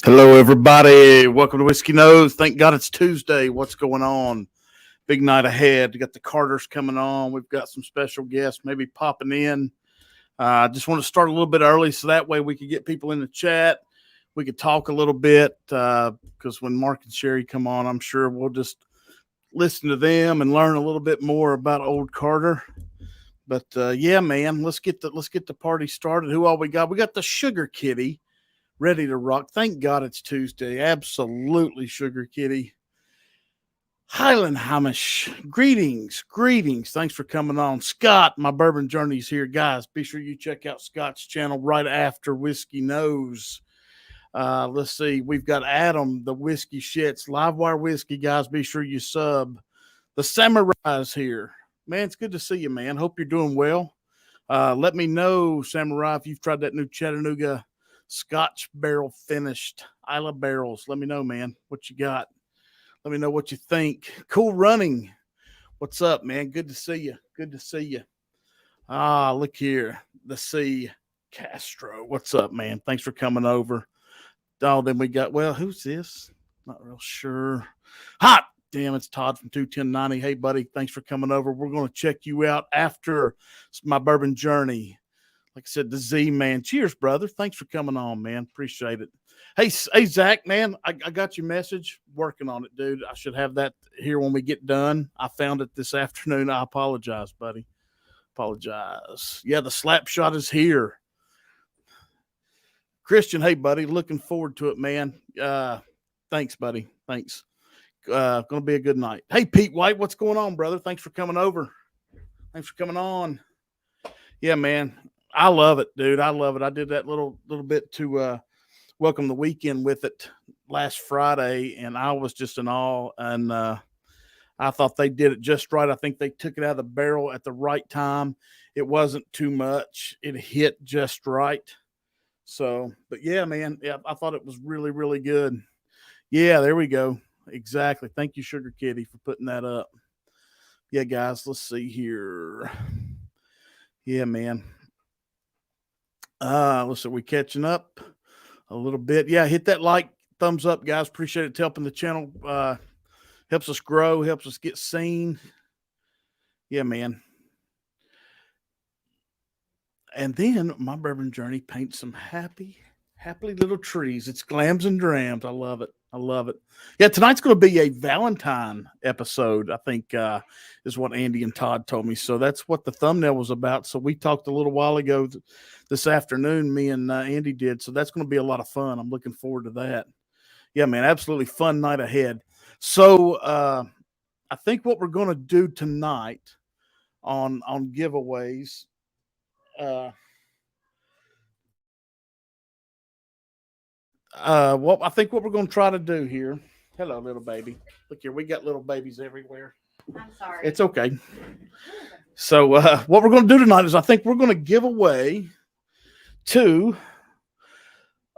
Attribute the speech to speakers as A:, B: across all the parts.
A: Hello, everybody. Welcome to Whiskey Nose. Thank God it's Tuesday. What's going on? Big night ahead. We got the Carters coming on. We've got some special guests maybe popping in. I just want to start a little bit early so that way we could get people in the chat. We could talk a little bit because when Mark and Sherri come on, I'm sure we'll just listen to them and learn a little bit more about old Carter. But yeah, man, let's get the party started. Who all we got? We got the Sugar Kitty ready to rock. Thank God it's Tuesday. Absolutely, Sugar Kitty. Highland Hamish, greetings. Thanks for coming on. Scott, my bourbon journey's here. Guys, be sure you check out Scott's channel right after Whiskey Nose. Let's see. We've got Adam, the Whiskey Shits, Livewire Whiskey. Guys, be sure you sub. The Samurai's here. Man, it's good to see you, man. Hope you're doing well. Let me know, Samurai, if you've tried that new Chattanooga Scotch barrel finished Isla barrels. Let me know, man, what you got. Let me know what you think. Cool running. What's up, man? Good to see you. Look here. The C Castro. What's up, man? Thanks for coming over. Oh, then we got, well, who's this? Not real sure. Hot. Damn, it's Todd from 21090. Hey, buddy, thanks for coming over. We're going to check you out after my bourbon journey. Like I said, the Z man. Cheers, brother. Thanks for coming on, man. Appreciate it. Hey, Zach, man, I got your message. Working on it, dude. I should have that here when we get done. I found it this afternoon. I apologize, buddy. Apologize. Yeah, the slap shot is here. Christian, hey, buddy. Looking forward to it, man. Thanks, buddy. Thanks. Gonna be a good night. Hey, Pete White, what's going on, brother? Thanks for coming over. Thanks for coming on. Yeah, man. I love it, dude. I love it. I did that little bit to welcome the weekend with it last Friday, and I was just in awe. And I thought they did it just right. I think they took it out of the barrel at the right time. It wasn't too much. It hit just right. So, but yeah, man, yeah, I thought it was really, really good. Yeah, there we go. Exactly. Thank you, Sugar Kitty, for putting that up. Yeah, guys, let's see here. Yeah, man. Let's see, we catching up a little bit. Yeah, hit that like, thumbs up, guys. Appreciate it. It's helping the channel. Helps us grow, helps us get seen. Yeah, man. And then my bourbon journey paints some happy little trees. It's glams and drams. I love it. Yeah, tonight's going to be a Valentine episode, I think, is what Andy and Todd told me. So that's what the thumbnail was about. So we talked a little while ago this afternoon, me and Andy did. So that's going to be a lot of fun. I'm looking forward to that. Yeah, man, absolutely fun night ahead. So I think what we're going to do tonight on giveaways, what I think what we're going to try to do here. Hello, little baby. Look here, we got little babies everywhere.
B: I'm sorry.
A: It's okay. So what we're going to do tonight is I think we're going to give away 2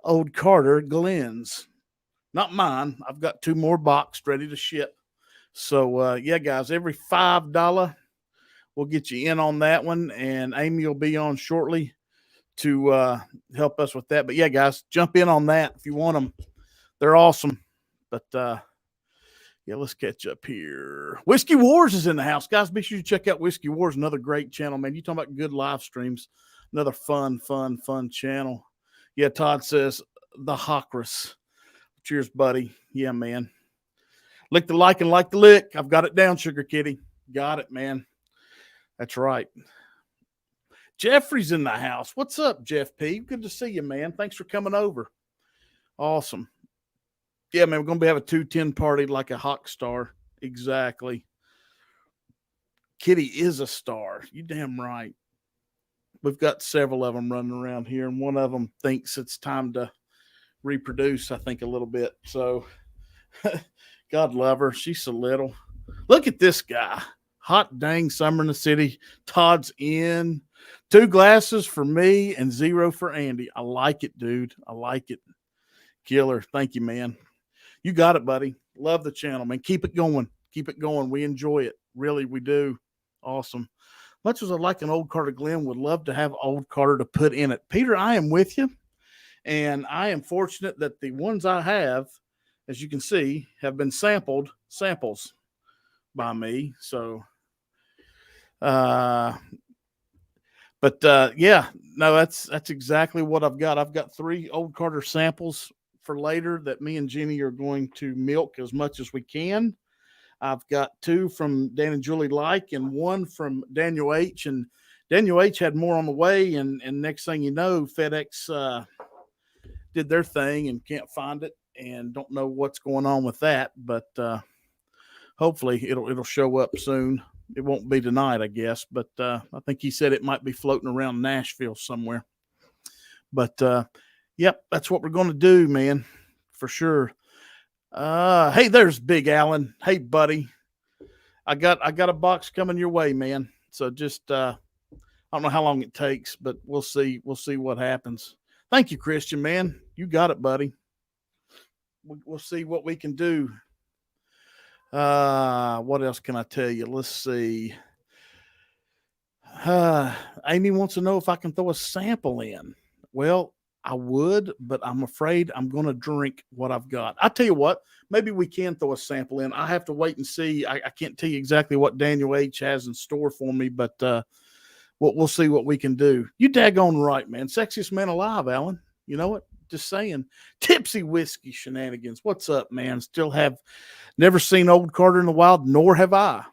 A: old Carter Glens. Not mine. I've got 2 more boxed ready to ship. So yeah, guys, every $5 we'll get you in on that one, and Amy will be on shortly to help us with that. But yeah, guys, jump in on that if you want them. They're awesome. But yeah, let's catch up here. Whiskey Wars is in the house, guys. Be sure you check out Whiskey Wars, another great channel, man. You talking about good live streams, another fun channel. Yeah, Todd says the Hawkress. Cheers, buddy. Yeah, man. Lick the like and like the lick. I've got it down, Sugar Kitty. Got it, man. That's right. Jeffrey's in the house. What's up, Jeff P? Good to see you, man. Thanks for coming over. Awesome. Yeah, man, we're going to have a 210 party like a Hawk star. Exactly. Kitty is a star. You damn right. We've got several of them running around here, and one of them thinks it's time to reproduce, I think, a little bit. So, God love her. She's so little. Look at this guy. Hot dang summer in the city. Todd's in. 2 glasses for me and 0 for Andy. I like it, dude. I like it. Killer. Thank you, man. You got it, buddy. Love the channel, man. Keep it going. We enjoy it. Really, we do. Awesome. Much as I like an old Carter Glen, would love to have old Carter to put in it. Peter, I am with you. And I am fortunate that the ones I have, as you can see, have been samples by me. So, uh, but yeah, no, that's exactly what I've got. I've got 3 Old Carter samples for later that me and Jenny are going to milk as much as we can. I've got 2 from Dan and Julie Like and 1 from Daniel H. And Daniel H had more on the way. And next thing you know, FedEx did their thing and can't find it and don't know what's going on with that. But hopefully it'll show up soon. It won't be tonight, I guess, but I think he said it might be floating around Nashville somewhere. But yep, that's what we're going to do, man, for sure. Hey, there's Big Alan. Hey, buddy, I got a box coming your way, man. So just I don't know how long it takes, but we'll see. We'll see what happens. Thank you, Christian, man. You got it, buddy. We'll see what we can do. What else can I tell you? Let's see. Amy wants to know if I can throw a sample in. Well, I would, but I'm afraid I'm going to drink what I've got. I tell you what, maybe we can throw a sample in. I have to wait and see. I can't tell you exactly what Daniel H has in store for me, but we'll see what we can do. You daggone right, man. Sexiest man alive, Alan. You know what? Just saying. Tipsy whiskey shenanigans. What's up, man? Still have never seen Old Carter in the wild, nor have I.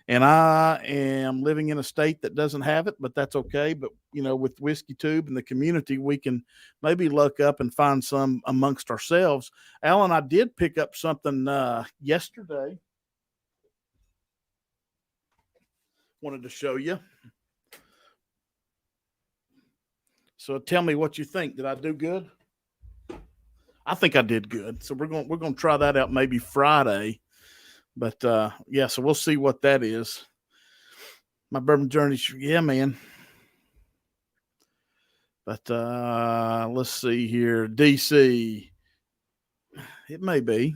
A: And I am living in a state that doesn't have it, but that's okay. But, you know, with Whiskey Tube and the community, we can maybe look up and find some amongst ourselves. Alan, I did pick up something yesterday. Wanted to show you. So tell me what you think. Did I do good? I think I did good. So we're going to try that out maybe Friday. But yeah, so we'll see what that is. My bourbon journey, yeah, man. But let's see here, DC. It may be.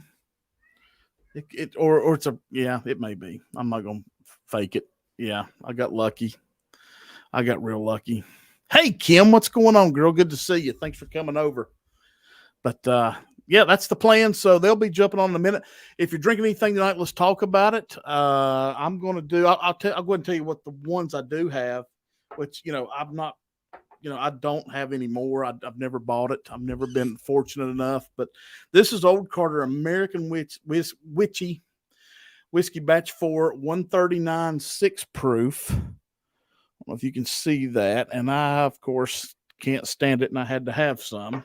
A: Or it's it may be. I'm not gonna fake it. Yeah, I got lucky. I got real lucky. Hey, Kim, what's going on, girl? Good to see you. Thanks for coming over. But yeah, that's the plan. So they'll be jumping on in a minute. If you're drinking anything tonight, let's talk about it. I'm going to do. I'll go ahead and tell you what the ones I do have, which I'm not. I don't have any more. I've never bought it. I've never been fortunate enough. But this is Old Carter American Witchy Whiskey Batch 4, 139 6 proof. I don't know if you can see that. And I, of course, can't stand it, and I had to have some.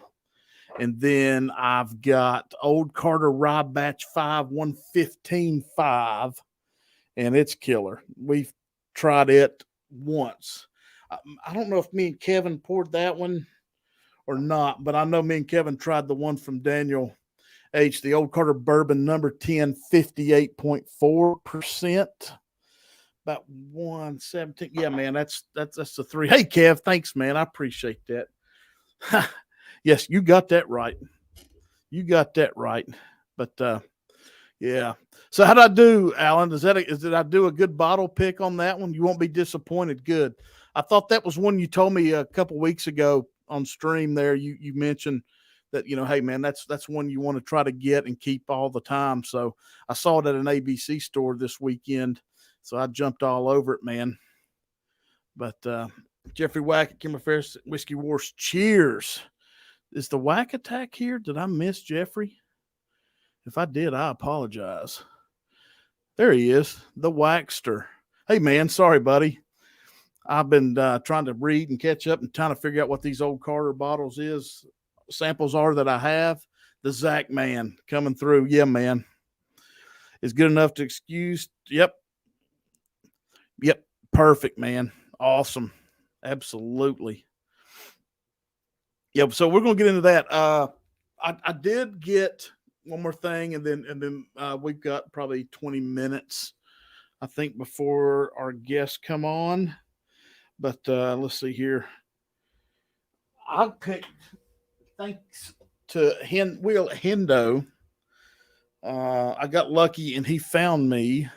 A: And then I've got Old Carter Rye Batch 5, 115 5, and it's killer. We've tried it once. I don't know if me and Kevin poured that one or not, but I know me and Kevin tried the one from Daniel H, the Old Carter Bourbon number 10, 58.4%. About 117. Yeah, man, that's the 3. Hey, Kev, thanks, man. I appreciate that. Yes, you got that right. You got that right. But yeah. So how did I do, Alan? Did I do a good bottle pick on that one? You won't be disappointed. Good. I thought that was one you told me a couple weeks ago on stream there. You mentioned that, hey man, that's one you want to try to get and keep all the time. So I saw it at an ABC store this weekend. So I jumped all over it, man. But Jeffrey Wackett, Kimber Ferris, Whiskey Wars, cheers. Is the whack attack here? Did I miss Jeffrey? If I did, I apologize. There he is, the Waxster. Hey, man, sorry, buddy. I've been trying to read and catch up and trying to figure out what these Old Carter bottles samples are that I have. The Zach man coming through. Yeah, man. Is good enough to excuse. Yep. Perfect, man. Awesome. Absolutely. Yep. So we're going to get into that. I did get one more thing, and then we've got probably 20 minutes, I think, before our guests come on. But let's see here. I picked, thanks to Will Hendo. I got lucky, and he found me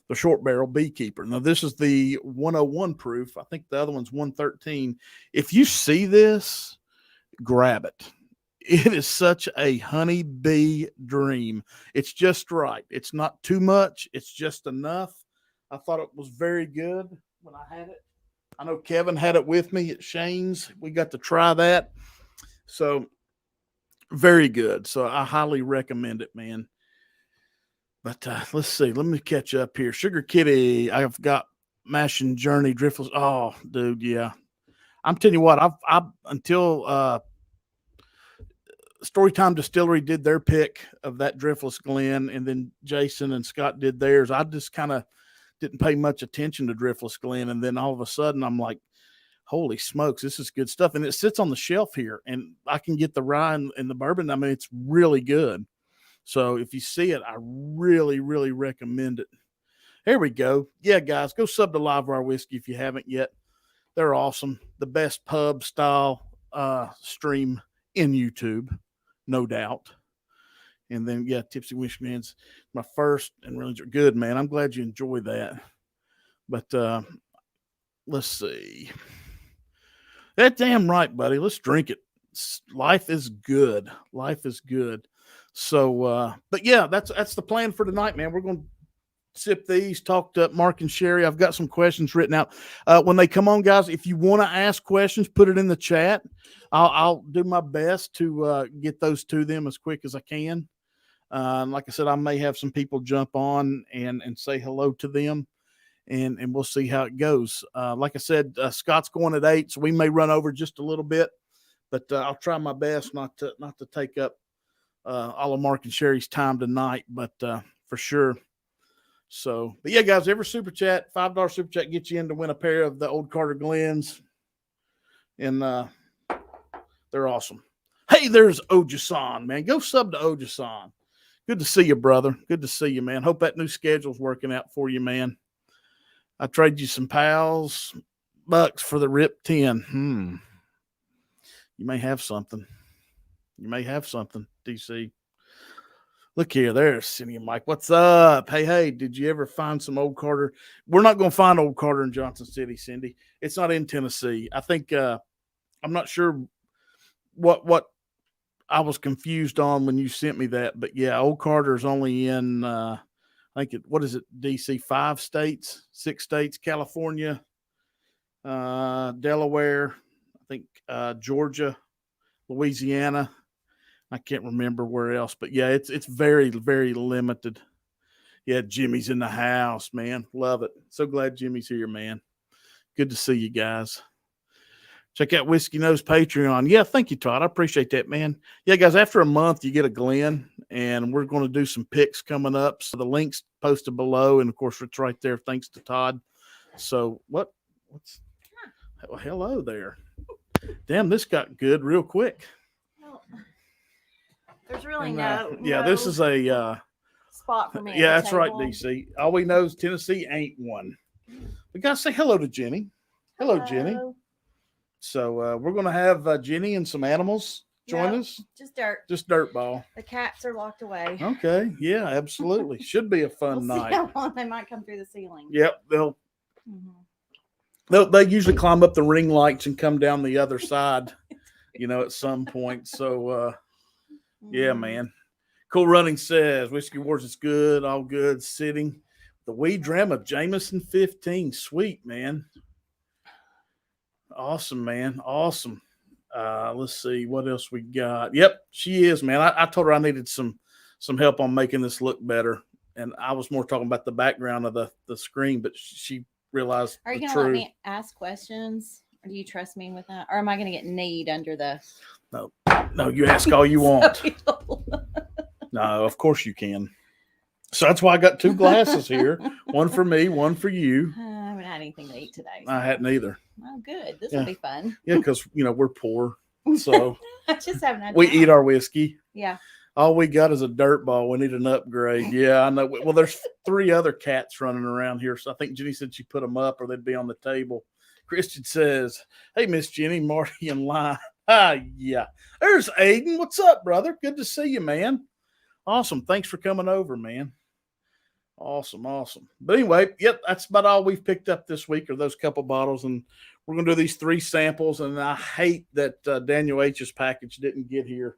A: the Short Barrel Beekeeper. Now, this is the 101 proof. I think the other one's 113. If you see this, grab it. It is such a honeybee dream. It's just right. It's not too much. It's just enough. I thought it was very good when I had it. I know Kevin had it with me at Shane's. We got to try that. So very good. So I highly recommend it, man. But let's see. Let me catch up here. Sugar Kitty. I've got Mash and Journey Driftless. Oh, dude, yeah. I'm telling you what. I've until Storytime Distillery did their pick of that Driftless Glen, and then Jason and Scott did theirs. I just kind of didn't pay much attention to Driftless Glen, and then all of a sudden I'm like, holy smokes, this is good stuff. And it sits on the shelf here, and I can get the rye and the bourbon. I mean, it's really good. So if you see it, I really, really recommend it. Here we go. Yeah, guys, go sub to Live Wire Whiskey if you haven't yet. They're awesome. The best pub style stream in YouTube, no doubt. And then, yeah, Tipsy Whiskey Man's my first and really good, man. I'm glad you enjoy that. But let's see. That damn right, buddy. Let's drink it. Life is good. Life is good. So, but yeah, that's the plan for tonight, man. We're going to sip these, talk to Mark and Sherri. I've got some questions written out. When they come on, guys, if you want to ask questions, put it in the chat. I'll do my best to get those to them as quick as I can. Like I said, I may have some people jump on and say hello to them, and we'll see how it goes. Like I said, Scott's going at 8, so we may run over just a little bit, but I'll try my best not to take up all of Mark and Sherri's time tonight, but for sure. So, but yeah, guys, every super chat, $5 super chat gets you in to win a pair of the Old Carter Glens, and they're awesome. Hey, there's Ojason, man. Go sub to Ojason. Good to see you, brother. Good to see you, man. Hope that new schedule's working out for you, man. I trade you some pals bucks for the RIP 10. You may have something. You may have something, DC. Look here, there's Cindy and Mike. What's up? Hey, did you ever find some Old Carter? We're not going to find Old Carter in Johnson City, Cindy. It's not in Tennessee. I think I'm not sure what I was confused on when you sent me that, but yeah, Old Carter is only in I think what is it, DC? 5 states, 6 states, California, Delaware, I think Georgia, Louisiana. I can't remember where else, but yeah, it's very, very limited. Yeah, Jimmy's in the house, man. Love it. So glad Jimmy's here, man. Good to see you guys. Check out Whiskey Nose Patreon. Yeah, thank you, Todd. I appreciate that, man. Yeah, guys, after a month, you get a Glen, and we're going to do some picks coming up. So the link's posted below, and of course, it's right there. Thanks to Todd. So what's well, hello there. Damn, this got good real quick.
B: Well, there's really
A: yeah, this is a
B: spot for me.
A: Yeah, that's right, DC. All we know is Tennessee ain't one. We got to say hello to Jenny. Hello, Jenny. So we're going to have Jenny and some animals join us.
B: Just dirt.
A: Just dirt ball.
B: The cats are locked away.
A: Okay. Yeah, absolutely. Should be a fun night.
B: See how long they might come through the ceiling.
A: Yep. They usually climb up the ring lights and come down the other side, at some point. So, yeah, man. Cool Running says, Whiskey Wars is good. All good. Sitting. The weed dram of Jameson 15. Sweet, man. Awesome, man. Awesome. Let's see what else we got. Yep, she is, man. I told her I needed some help on making this look better, and I was more talking about the background of the screen, but she realized. Are you going to let
B: me ask questions, or do you trust me with that, or am I going to get kneed under the?
A: No, you ask all you want. No, of course you can. So that's why I got 2 glasses here. One for me, one for you.
B: I haven't had anything to eat today.
A: I hadn't either.
B: Oh, good. This will be fun.
A: Yeah, because, we're poor. So
B: I just haven't had
A: we eat our whiskey.
B: Yeah.
A: All we got is a dirt ball. We need an upgrade. Yeah, I know. Well, there's 3 other cats running around here. So I think Jenny said she put them up or they'd be on the table. Christian says, hey, Miss Jenny, Marty, and Line. Yeah. There's Aiden. What's up, brother? Good to see you, man. Awesome. Thanks for coming over, man. Awesome, awesome. But anyway, yep, that's about all we've picked up this week are those couple bottles, and we're gonna do these 3 samples. And I hate that Daniel H's package didn't get here.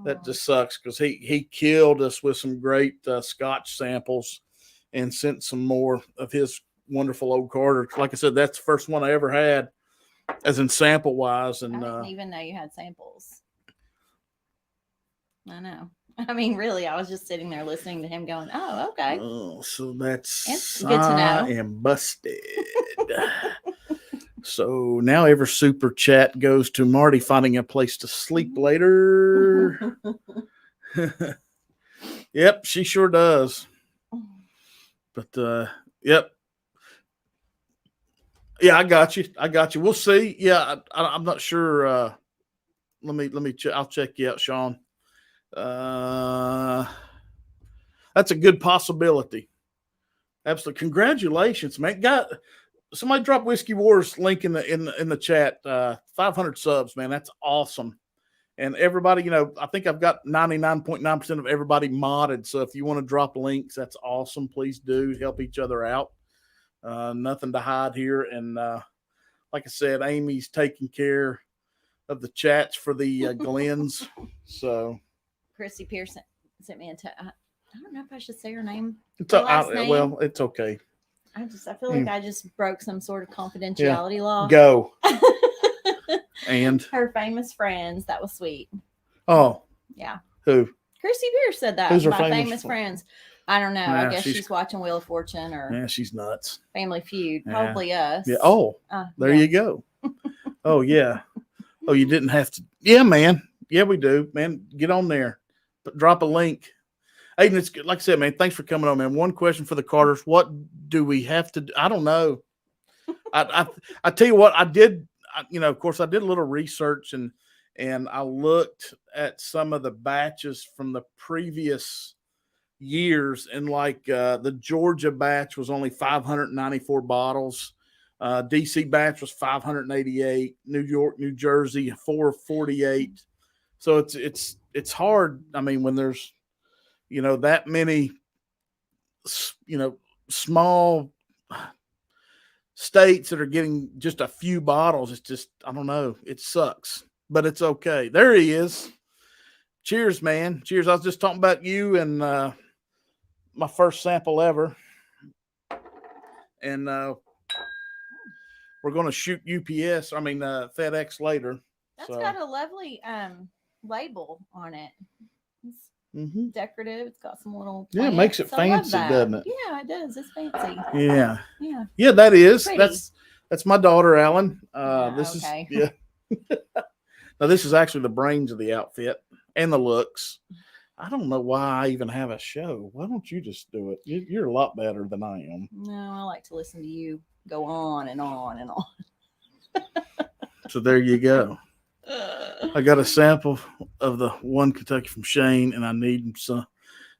A: That
B: Aw.
A: just sucks because he killed us with some great Scotch samples and sent some more of his wonderful old Carter. Like I said, that's the first one I ever had, as in sample wise.
B: I
A: And
B: didn't even know you had samples. I know. I mean, really, I was just sitting there listening to him going, "Oh, okay."
A: so that's
B: It's good to know.
A: I am busted. So now every super chat goes to Marty finding a place to sleep later. Yep, she sure does. But yep. Yeah, I got you. I got you. We'll see. Yeah, I'm not sure. Let me check. I'll check you out, Sean. That's a good possibility. Absolutely. Congratulations, man. Got somebody drop Whiskey Wars link in the chat. 500 subs, man. That's awesome. And everybody, I think I've got 99.9% of everybody modded. So if you want to drop links, that's awesome. Please do help each other out. Nothing to hide here. And like I said, Amy's taking care of the chats for the Glens. So
B: Chrissy Pearson sent me a text. I don't know if I should say her name.
A: it's
B: Her last name.
A: well, it's okay.
B: I feel like I just broke some sort of confidentiality law.
A: Go. And
B: her famous friends. That was sweet.
A: Oh.
B: Yeah.
A: Who?
B: Chrissy Pierce said that.
A: Who's her
B: my
A: famous
B: friends. I don't know.
A: Yeah,
B: I guess she's watching Wheel of Fortune or
A: yeah, she's nuts.
B: Family Feud. Probably us.
A: Yeah. Oh, there you go. Oh, yeah. Oh, you didn't have to. Yeah, man. Yeah, we do, man. Get on there. But drop a link. Aiden, it's good. Like I said, man, thanks for coming on, man. One question for the Carters. What do we have to do? I don't know. I tell you what, I did, of course, I did a little research and I looked at some of the batches from the previous years, and like the Georgia batch was only 594 bottles. DC batch was 588. New York, New Jersey, 448. So it's hard. I mean, when there's that many small states that are getting just a few bottles, it's just, I don't know. It sucks, but it's okay. There he is. Cheers, man. Cheers. I was just talking about you and my first sample ever. And we're going to shoot UPS, FedEx later.
B: That's got a lovely label on it. It's decorative. It's got some little plants.
A: Yeah, it makes it fancy, doesn't it?
B: Yeah, it does. It's fancy.
A: Yeah.
B: Yeah.
A: Yeah, that is.
B: Pretty.
A: That's my daughter, Alan. This
B: okay.
A: is Now this is actually the brains of the outfit and the looks. I don't know why I even have a show. Why don't you just do it? You're a lot better than I am.
B: No, I like to listen to you go on and on and on.
A: So there you go. I got a sample of the one Kentucky from Shane, and I need some.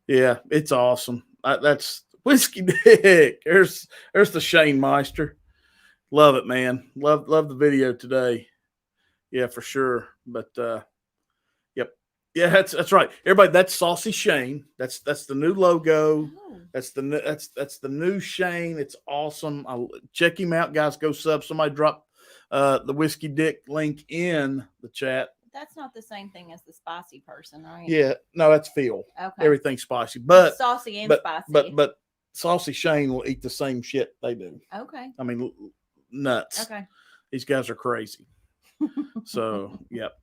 A: Yeah, it's awesome. That's Whiskey Dick. There's the Shane Meister. Love it, man. Love the video today. Yeah, for sure. But yep. Yeah, that's right. Everybody, that's Saucy Shane. That's the new logo.
B: Oh.
A: That's the new Shane. It's awesome. Check him out, guys. Go sub. Somebody drop the Whiskey Dick link in the chat.
B: That's not the same thing as the spicy person, right?
A: Yeah, no, that's Phil.
B: Okay.
A: Everything's spicy, but
B: it's saucy and spicy.
A: But Saucy Shane will eat the same shit they do.
B: Okay.
A: I mean, nuts.
B: Okay.
A: These guys are crazy. So, yep.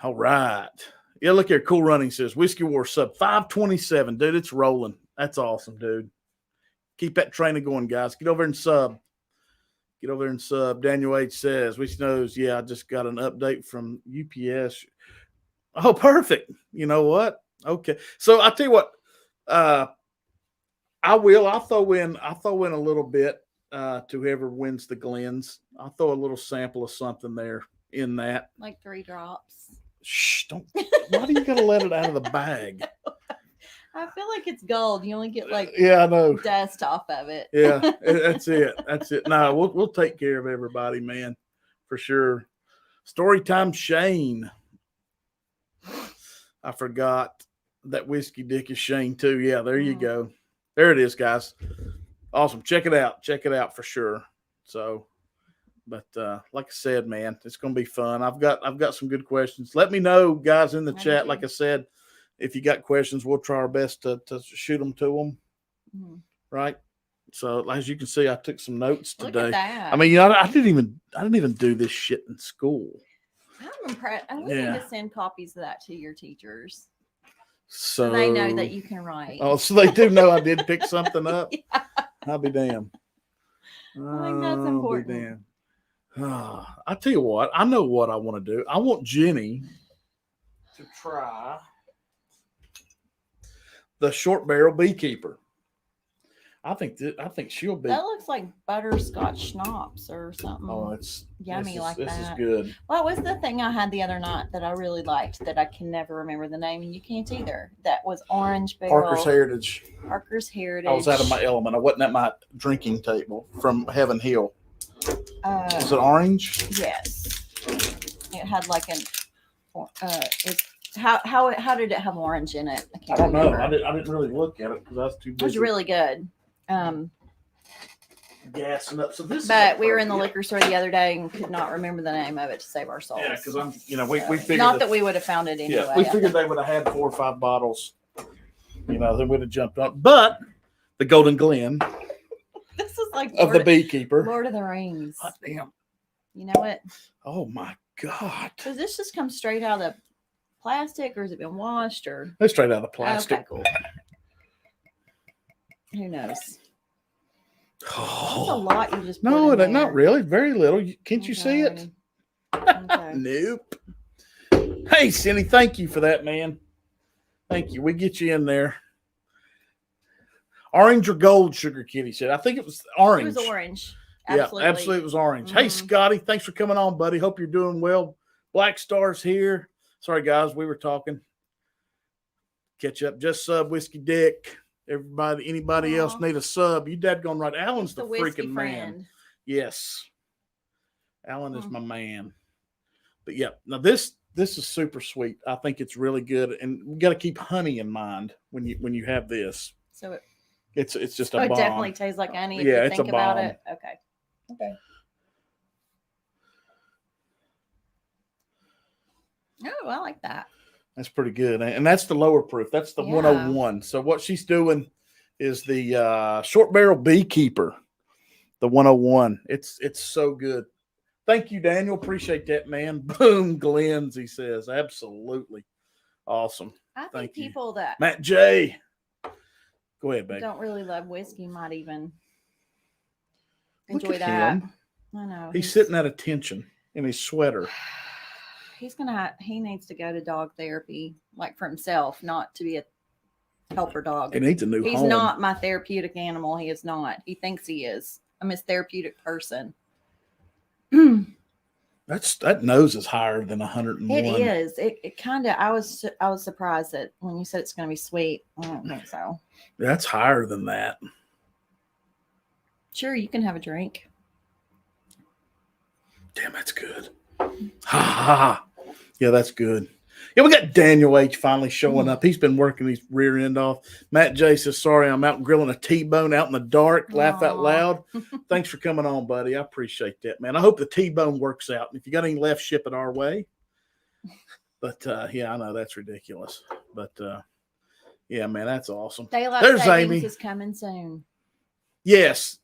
A: All right. Yeah, look here. Cool Running says Whiskey War sub 527. Dude, it's rolling. That's awesome, dude. Keep that training going, guys. Get over and sub. Get over there and sub. Daniel H says, Whiskey knows, yeah, I just got an update from UPS. Oh, perfect. You know what? Okay. So I'll tell you what. I'll throw in a little bit to whoever wins the Glens. I'll throw a little sample of something there in that.
B: Like 3 drops.
A: Shh, don't. Why do you gotta let it out of the bag?
B: I feel like it's gold. You only get like
A: I know
B: dust off of it.
A: Yeah, that's it. That's it. No, we'll take care of everybody, man, for sure. Storytime Shane. I forgot. That whiskey dick is Shane too. Yeah, there you go. There it is, guys. Awesome. Check it out. Check it out for sure. So, but like I said, man, it's gonna be fun. I've got some good questions. Let me know, guys, in the chat. Like I said, if you got questions, we'll try our best to shoot them to them. Mm-hmm. Right. So as you can see, I took some notes today.
B: Look at that.
A: I mean, I didn't even do this shit in school.
B: I'm impressed. I need to send copies of that to your teachers.
A: So
B: they know that you can write.
A: Oh, so they do know I did pick something up. Yeah. I'll be damned.
B: I think that's important.
A: I tell you what, I know what I want to do. I want Jenny to try the short barrel beekeeper. I think she'll be.
B: That looks like butterscotch schnapps or something.
A: Oh, it's
B: yummy like that.
A: This is good.
B: What was the thing I had the other night that I really liked that I can never remember the name, and you can't either? That was orange barrel.
A: Parker's Heritage.
B: Parker's Heritage.
A: I was out of my element. I wasn't at my drinking table from Heaven Hill. Was it orange?
B: Yes. It had like an. How did it have orange in it?
A: I don't know. I didn't really look at it because I was too busy.
B: It was really good.
A: Gassing up. So this.
B: But we were in the liquor store the other day and could not remember the name of it to save our souls.
A: Yeah, because we figured
B: not that we would have found it anyway.
A: Yeah, we figured they would have had 4 or 5 bottles. They would have jumped up. But the Golden Glen.
B: This is like
A: of the beekeeper.
B: Lord of the Rings.
A: Hot damn.
B: You know what?
A: Oh my God.
B: Does this just come straight out of the plastic, or has it been washed, or?
A: It's straight out of the plastic.
B: Okay, cool. Who knows?
A: Oh.
B: That's a lot you just put
A: No,
B: in there.
A: Not really. Very little. Can't you see it?
B: Okay.
A: Nope. Hey, Cindy, thank you for that, man. Thank you. We get you in there. Orange or gold, Sugar Kitty said. I think it was orange.
B: It was orange. Absolutely.
A: Yeah, absolutely. It was orange. Mm-hmm. Hey, Scotty, thanks for coming on, buddy. Hope you're doing well. Black Star's here. Sorry, guys. We were talking. Catch up. Just sub Whiskey Dick. Anybody else need a sub? You dadgone right. Alan's the freaking man. Yes. Alan is my man. But yeah, now this is super sweet. I think it's really good. And we got to keep honey in mind when you have this.
B: So
A: it's just a bomb.
B: It definitely tastes like honey if you think about it. Okay. Oh, I like that.
A: That's pretty good. And that's the lower proof. That's the 101. So what she's doing is the short barrel beekeeper, the 101. It's so good. Thank you, Daniel. Appreciate that, man. Boom, Glenn's, he says. Absolutely. Awesome.
B: I think people that
A: Matt J. Go ahead, babe.
B: Don't really love whiskey might even enjoy that.
A: Him.
B: I know.
A: He's sitting at attention in his sweater.
B: He needs to go to dog therapy, like for himself, not to be a helper dog.
A: He needs a new home.
B: He's not my therapeutic animal. He is not. He thinks he is. I'm his therapeutic person.
A: That nose is higher than 101.
B: It is. It kind of. I was surprised that when you said it's going to be sweet. I don't think so.
A: That's higher than that.
B: Sure, you can have a drink.
A: Damn, that's good. Ha ha. Yeah, that's good. Yeah, we got Daniel H. finally showing up. He's been working his rear end off. Matt J says, sorry, I'm out grilling a T-bone out in the dark. Aww. Laugh out loud. Thanks for coming on, buddy. I appreciate that, man. I hope the T-bone works out. If you got any left, ship it our way. But, yeah, I know that's ridiculous. But, yeah, man, that's awesome.
B: Daylight
A: There's
B: savings
A: Amy.
B: Is coming soon.
A: Yes,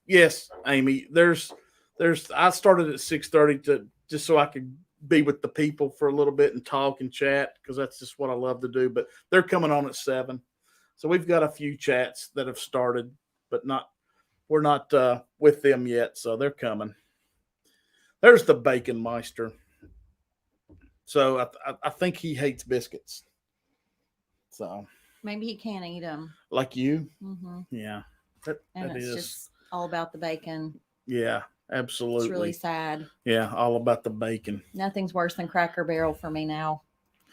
A: Amy. I started at 6:30 just so I could be with the people for a little bit and talk and chat, because that's just what I love to do. But they're coming on at 7. So we've got a few chats that have started, but we're not with them yet. So they're coming. There's the Bacon Meister. So I think he hates biscuits. So
B: maybe he can't eat them.
A: Like you?
B: Mm-hmm.
A: Yeah.
B: And it's just all about the bacon.
A: Yeah. Absolutely.
B: It's really sad.
A: Yeah, all about the bacon.
B: Nothing's worse than Cracker Barrel for me now.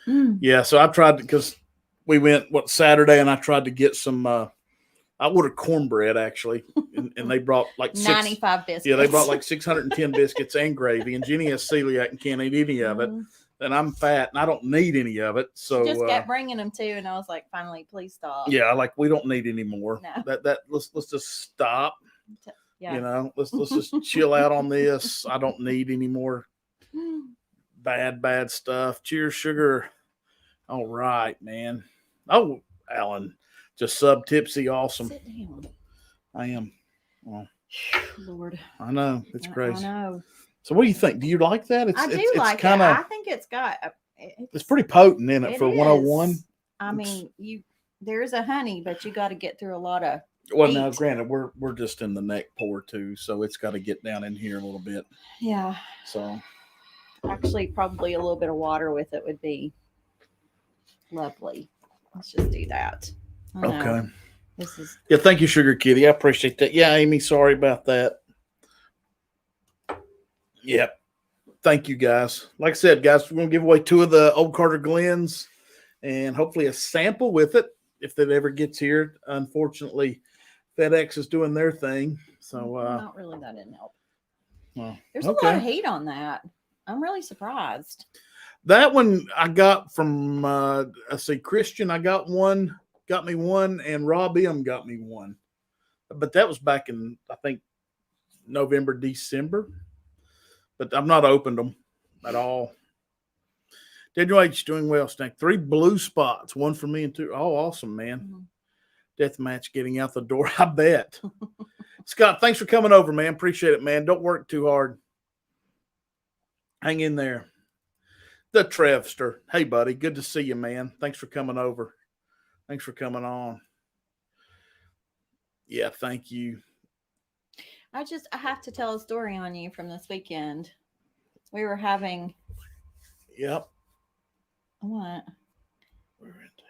A: Yeah, so I tried because we went Saturday, and I tried to get some. I ordered cornbread actually, and they brought like
B: 95 biscuits.
A: Yeah, they brought like 610 biscuits and gravy. And Jenny has celiac and can't eat any of it. and I'm fat and I don't need any of it. So
B: she just kept bringing them too, and I was like, finally, please stop.
A: Yeah, like we don't need any more.
B: No.
A: Let's just stop.
B: Yeah.
A: You know, let's just chill out on this. I don't need any more bad stuff. Cheers, sugar. All right, man. Oh, Alan, just sub tipsy, awesome.
B: Sit down.
A: I am. Well,
B: Lord,
A: I know it's crazy.
B: I know.
A: So, what do you think? Do you like that?
B: I do like it. I think it's got.
A: It's pretty potent in it for 101.
B: I mean, there's a honey, but you got to get through a lot of.
A: Well, now, granted, we're just in the neck pour too, so it's got to get down in here a little bit.
B: Yeah.
A: So,
B: actually, probably a little bit of water with it would be lovely. Let's just do that.
A: Okay.
B: This is.
A: Yeah, thank you, Sugar Kitty. I appreciate that. Yeah, Amy, sorry about that. Yep. Thank you, guys. Like I said, guys, we're going to give away 2 of the Old Carter Glens and hopefully a sample with it if that ever gets here. Unfortunately, FedEx is doing their thing. So
B: not really, that didn't help.
A: Well,
B: there's a lot of heat on that. I'm really surprised.
A: That one I got from I say Christian. I got me one, and Rob M got me one. But that was back in, I think, November, December. But I've not opened them at all. Daniel H doing well, Snake. 3 blue spots, 1 for me and 2. Oh, awesome, man. Mm-hmm. Death match getting out the door, I bet. Scott, thanks for coming over, man. Appreciate it, man. Don't work too hard. Hang in there. The Trevster. Hey, buddy. Good to see you, man. Thanks for coming over. Thanks for coming on. Yeah, thank you.
B: I have to tell a story on you from this weekend. We were having.
A: Yep.
B: What? We're in town.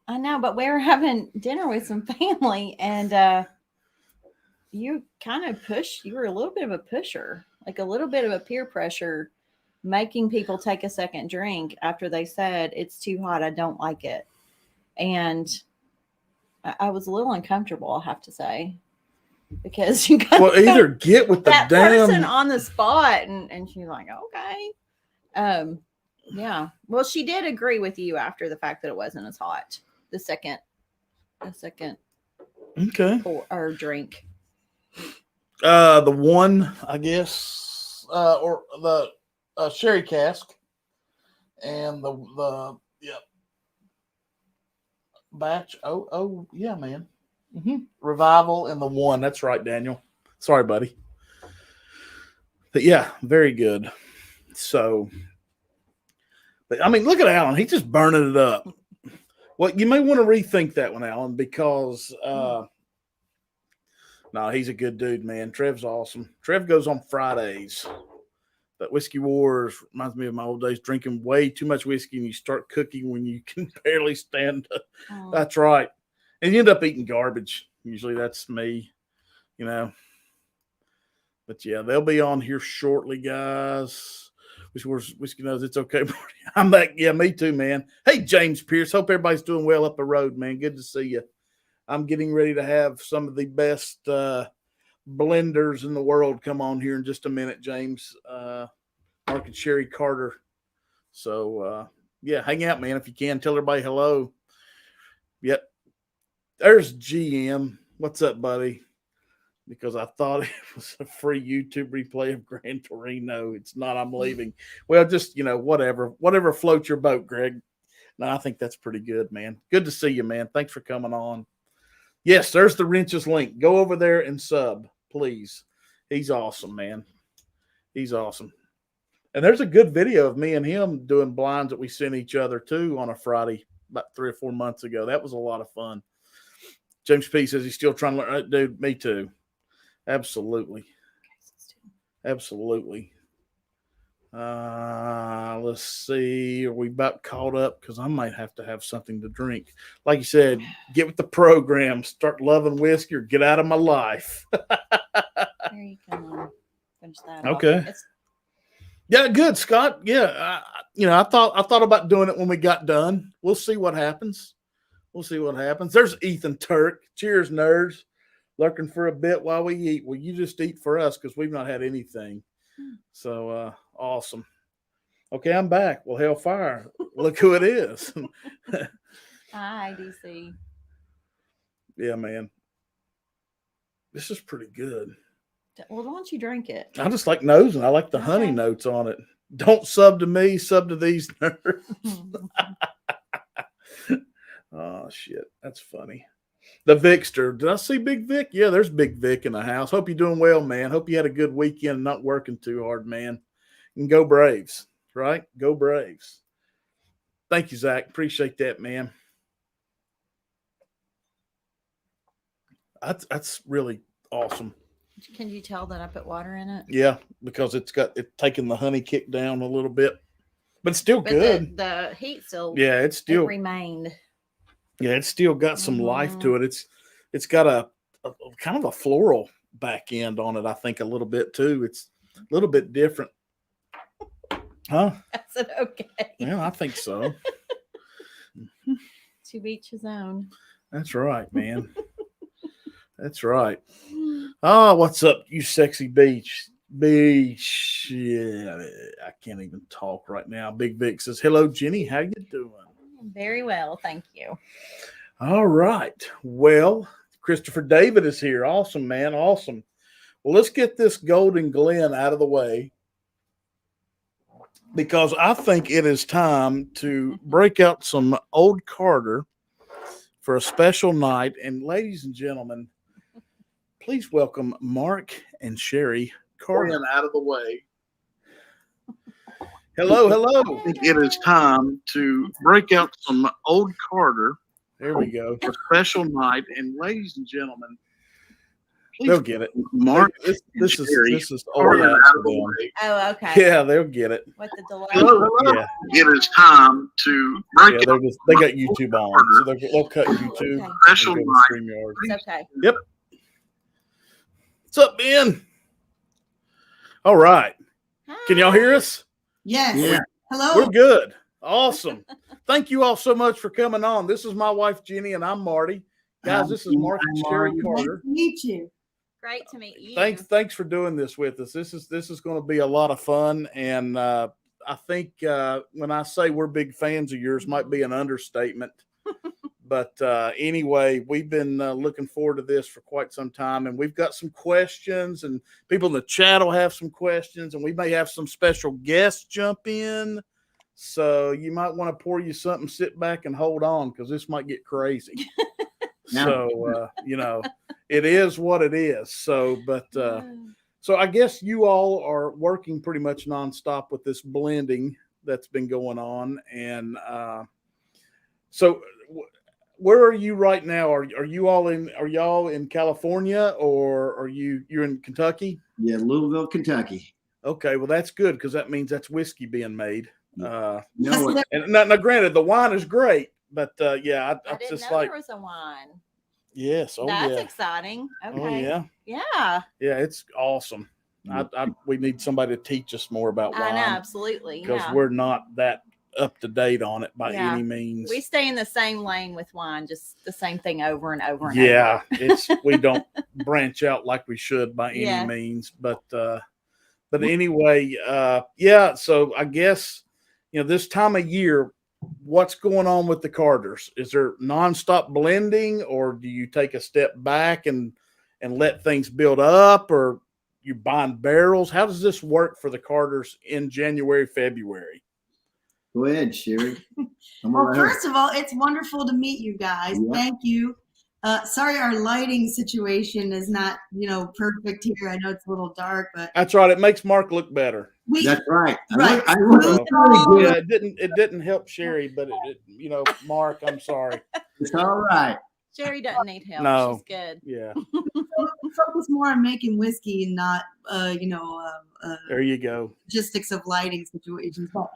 B: I know, but we were having dinner with some family, and you kind of you were a little bit of a pusher, like a little bit of a peer pressure, making people take a second drink after they said, it's too hot, I don't like it. And I was a little uncomfortable, I'll have to say. Because you got
A: either get with
B: that
A: the damn
B: person on the spot, and she's like, okay. Yeah. Well, she did agree with you after the fact that it wasn't as hot. The second
A: okay
B: or drink.
A: The one, I guess, or the sherry cask, and the batch. Oh yeah, man. Mm-hmm. Revival and the one. That's right, Daniel. Sorry, buddy. But yeah, very good. So, but I mean, look at Alan. He's just burning it up. Well, you may want to rethink that one, Alan, because no, he's a good dude, man. Trev's awesome. Trev goes on Fridays. But Whiskey Wars reminds me of my old days, drinking way too much whiskey and you start cooking when you can barely stand up. That's right. And you end up eating garbage. Usually that's me, you know. But yeah, they'll be on here shortly, guys. Whiskey Wars, Whiskey Knows It's Okay. I'm back. Yeah, me too, man. Hey, James Pierce. Hope everybody's doing well up the road, man. Good to see you. I'm getting ready to have some of the best blenders in the world come on here in just a minute, James. Mark and Sherri Carter. So, yeah, hang out, man, if you can. Tell everybody hello. Yep. There's GM. What's up, buddy? Because I thought it was a free YouTube replay of Gran Torino. It's not. I'm leaving. Well, just, whatever floats your boat, Greg. No, I think that's pretty good, man. Good to see you, man. Thanks for coming on. Yes, there's the Wrenches link. Go over there and sub, please. He's awesome, man. He's awesome. And there's a good video of me and him doing blinds that we sent each other, too, on a Friday about 3 or 4 months ago. That was a lot of fun. James P. says he's still trying to learn. Dude, me too. Absolutely. Absolutely. Let's see. Are we about caught up? Because I might have to have something to drink. Like you said, get with the program. Start loving whiskey or get out of my life.
B: Here you can finish that.
A: Okay. Yeah, good, Scott. Yeah, I thought about doing it when we got done. We'll see what happens. There's Ethan Turk. Cheers, nerds. Lurking for a bit while we eat. Well, you just eat for us because we've not had anything. So awesome. Okay, I'm back. Well, hellfire. Look who it is.
B: Hi, DC.
A: Yeah, man. This is pretty good.
B: Well, why don't you drink it?
A: I just like nosing. I like the honey
B: Okay.
A: notes on it. Don't sub to me, sub to these nerds. Oh, shit. That's funny. The Vicster. Did I see Big Vic? Yeah, there's Big Vic in the house. Hope you're doing well, man. Hope you had a good weekend, not working too hard, man. And go Braves, right? Go Braves. Thank you, Zach. Appreciate that, man. That's really awesome.
B: Can you tell that I put water in it?
A: Yeah, because it's taken the honey kick down a little bit, but it's still
B: But
A: good.
B: the heat still.
A: Yeah, it's still
B: remained.
A: Yeah, it's still got some life to it. It's got a kind of a floral back end on it. I think a little bit too. It's a little bit different, huh?
B: I said okay.
A: Yeah, I think so.
B: To each his own.
A: That's right, man. That's right. Oh, what's up, you sexy beach? Yeah, I can't even talk right now. Big Vic says, "Hello, Jenny. How you doing?"
B: Very well, thank you.
A: All right. Well, Christopher David is here. Awesome, man. Awesome. Well, let's get this Golden Glen out of the way because I think it is time to break out some old Carter for a special night. And ladies and gentlemen, please welcome Mark and Sherri Carter. Out of the way. Hello, hello. I think it is time to break out some old Carter. There we go. For a special night. And ladies and gentlemen, they'll get it. Mark, this is old hat for them.
B: Oh, okay.
A: Yeah, they'll get it.
B: With the delay.
A: Hello. Yeah. It is time to break out. They got YouTube on, so they'll cut YouTube.
B: Okay.
A: Special night.
B: It's okay.
A: Yep. What's up, Ben? All right.
B: Hi.
A: Can y'all hear us?
C: Yes.
A: Yeah.
C: Hello.
A: We're good. Awesome. Thank you all so much for coming on. This is my wife, Jenny, and I'm Marty. Guys, this is Mark and Sherri Carter.
C: Nice to meet you.
B: Great to meet you.
A: Thanks for doing this with us. This is going to be a lot of fun, and I think when I say we're big fans of yours, might be an understatement. But anyway, we've been looking forward to this for quite some time, and we've got some questions, and people in the chat will have some questions, and we may have some special guests jump in. So you might want to pour you something, sit back, and hold on because this might get crazy. So it is what it is. So, so I guess you all are working pretty much nonstop with this blending that's been going on, and so. Where are you right now? Are y'all in California or you're in Kentucky?
D: Yeah, Louisville, Kentucky.
A: Okay, well that's good because that means that's whiskey being made.
D: No,
A: and now granted, the wine is great, but yeah,
B: I didn't know there was a wine.
A: Yes,
B: That's exciting. Okay.
A: Oh yeah,
B: yeah,
A: it's awesome. We need somebody to teach us more about wine.
B: I know, absolutely,
A: because we're not that up to date on it by any means.
B: We stay in the same lane with wine, just the same thing over and over and
A: over.
B: Yeah,
A: we don't branch out like we should by any means, but anyway, so I guess this time of year, what's going on with the Carters? Is there nonstop blending, or do you take a step back and let things build up, or you buying barrels? How does this work for the Carters in January, February?
D: Go ahead, Sherri.
C: Well, first of all, it's wonderful to meet you guys. Yeah. Thank you. Sorry, our lighting situation is not, perfect here. I know it's a little dark, but
A: that's right. It makes Mark look better.
D: That's right.
C: Right.
A: It didn't help Sherri, but Mark, I'm sorry.
D: It's all right.
B: Sherri doesn't need help.
A: No.
B: She's good.
A: Yeah.
C: Focus more on making whiskey and not,
A: there you go.
C: Logistics of lighting situations. But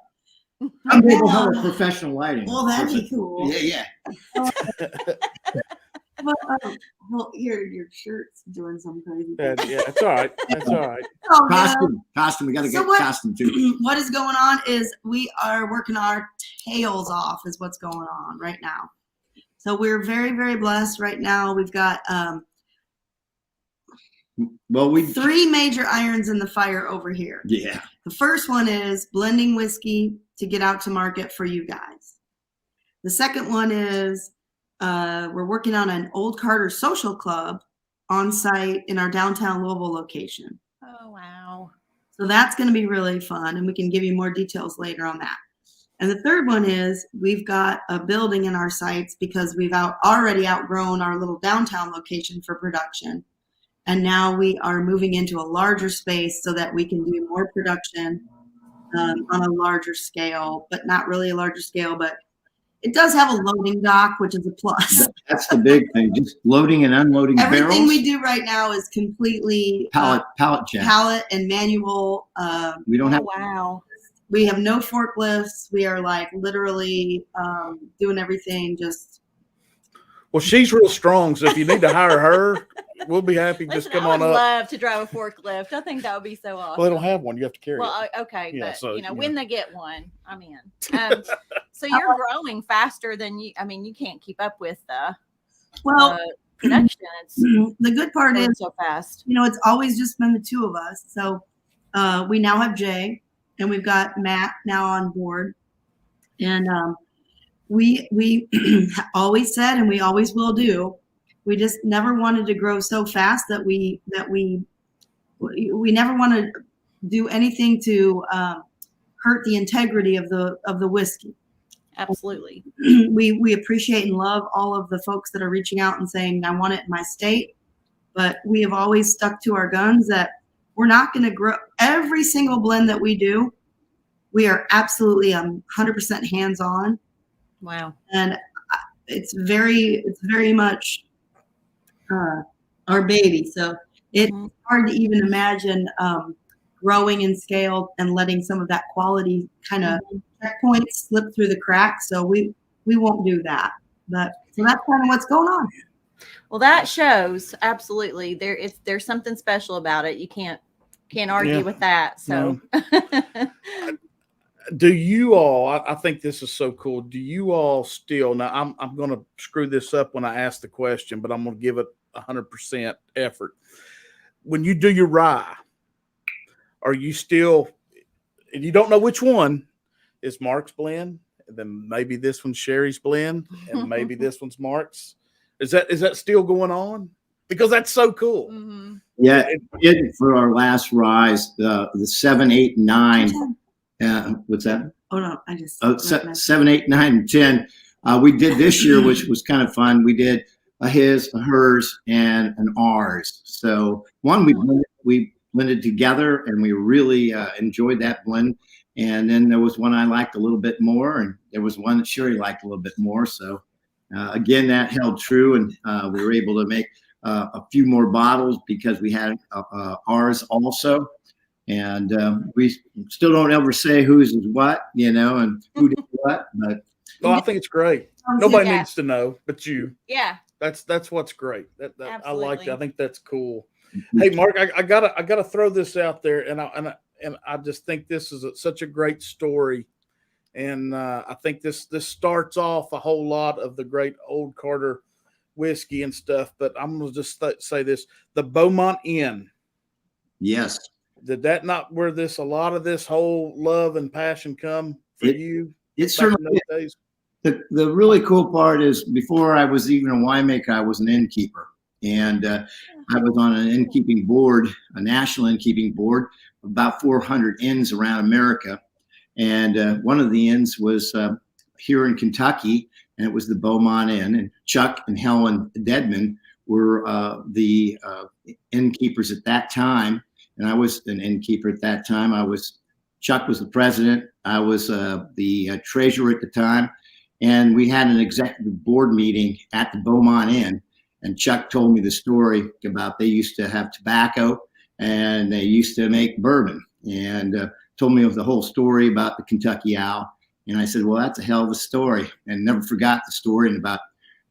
D: some people have a professional lighting.
C: Well, that'd be cool.
D: Yeah.
C: Well, your shirt's doing some crazy
A: thing. Yeah, it's all right. That's all right.
D: Costume. We got to get costume too.
C: What is going on is we are working our tails off is what's going on right now. So we're very, very blessed right now. We've got
D: Well, we
C: 3 major irons in the fire over here.
D: Yeah.
C: The first one is blending whiskey to get out to market for you guys. The second one is we're working on an Old Carter social club on site in our downtown Louisville location.
B: Oh, wow.
C: So that's going to be really fun, and we can give you more details later on that. And the third one is we've got a building in our sites because we've already outgrown our little downtown location for production. And now we are moving into a larger space so that we can do more production on a larger scale, but not really a larger scale, but it does have a loading dock, which is a plus.
D: That's the big thing. Just loading and unloading
C: Everything
D: barrels.
C: we do right now is completely
D: pallet jack.
C: pallet and manual.
D: We don't have.
B: Wow.
C: We have no forklifts. We are like literally doing everything just.
A: Well, she's real strong, so if you need to hire her, we'll be happy.
B: Listen,
A: Just come
B: I
A: on
B: would
A: up.
B: love to drive a forklift. I think that would be so awesome.
A: Well, they don't have one. You have to carry it.
B: Well, okay,
A: Yeah,
B: but
A: so,
B: when they get one, I'm in. So you're growing faster than you. I mean, you can't keep up with the production. It's
C: the good part is
B: so fast.
C: It's always just been the two of us. So we now have Jay, and we've got Matt now on board, and we always said, and we always will do. We just never wanted to grow so fast that we never want to do anything to hurt the integrity of the whiskey.
B: Absolutely.
C: We appreciate and love all of the folks that are reaching out and saying, I want it in my state. But we have always stuck to our guns that we're not going to grow. Every single blend that we do, we are absolutely 100% hands-on.
B: Wow.
C: And it's very much our baby. So it's hard to even imagine growing in scale and letting some of that quality kind of checkpoints slip through the cracks. So we won't do that. But so that's kind of what's going on.
B: Well, that shows absolutely. There's something special about it. You can't argue with that. So
A: do you all, I think this is so cool. Do you all still, now I'm going to screw this up when I ask the question, but I'm going to give it 100% effort. When you do your rye, are you still, and you don't know which one is Mark's blend, and then maybe this one's Sherri's blend, and maybe this one's Mark's. Is that still going on? Because that's so cool.
B: Mm-hmm.
D: Yeah, it did for our last rise, the 7, 8, 9. What's that?
C: Oh no, I just
D: 7, 8, 9, and 10. We did this year, which was kind of fun. We did a his, a hers, and an ours. So one we blended together, and we really enjoyed that blend. And then there was one I liked a little bit more, and there was one that Sherri liked a little bit more. So again, that held true, and we were able to make a few more bottles because we had ours also. And we still don't ever say whose is what, and who did what. But
A: well, I think it's great. Nobody needs to know, but you.
B: Yeah.
A: That's what's great. That I like that. I think that's cool.
D: Mm-hmm.
A: Hey, Mark, I gotta throw this out there, and I just think this is such a great story, and I think this starts off a whole lot of the great Old Carter whiskey and stuff. But I'm gonna just say this: the Beaumont Inn.
D: Yes.
A: Did that not where a lot of this whole love and passion come for you?
D: It's certainly days? The really cool part is before I was even a winemaker, I was an innkeeper. And I was on an innkeeping board, a national innkeeping board, about 400 inns around America. And one of the inns was here in Kentucky, and it was the Beaumont Inn. And Chuck and Helen Dedman were the innkeepers at that time. And I was an innkeeper at that time. Chuck was the president. I was the treasurer at the time. And we had an executive board meeting at the Beaumont Inn. And Chuck told me the story about they used to have tobacco and they used to make bourbon, and told me of the whole story about the Kentucky Owl. And I said, well, that's a hell of a story, and never forgot the story. And about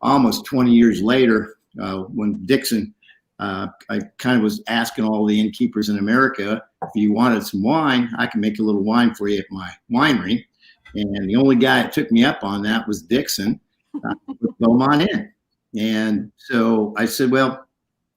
D: almost 20 years later, when Dixon, I kind of was asking all the innkeepers in America, if you wanted some wine, I can make a little wine for you at my winery. And the only guy that took me up on that was Dixon with Beaumont Inn. And so I said, well,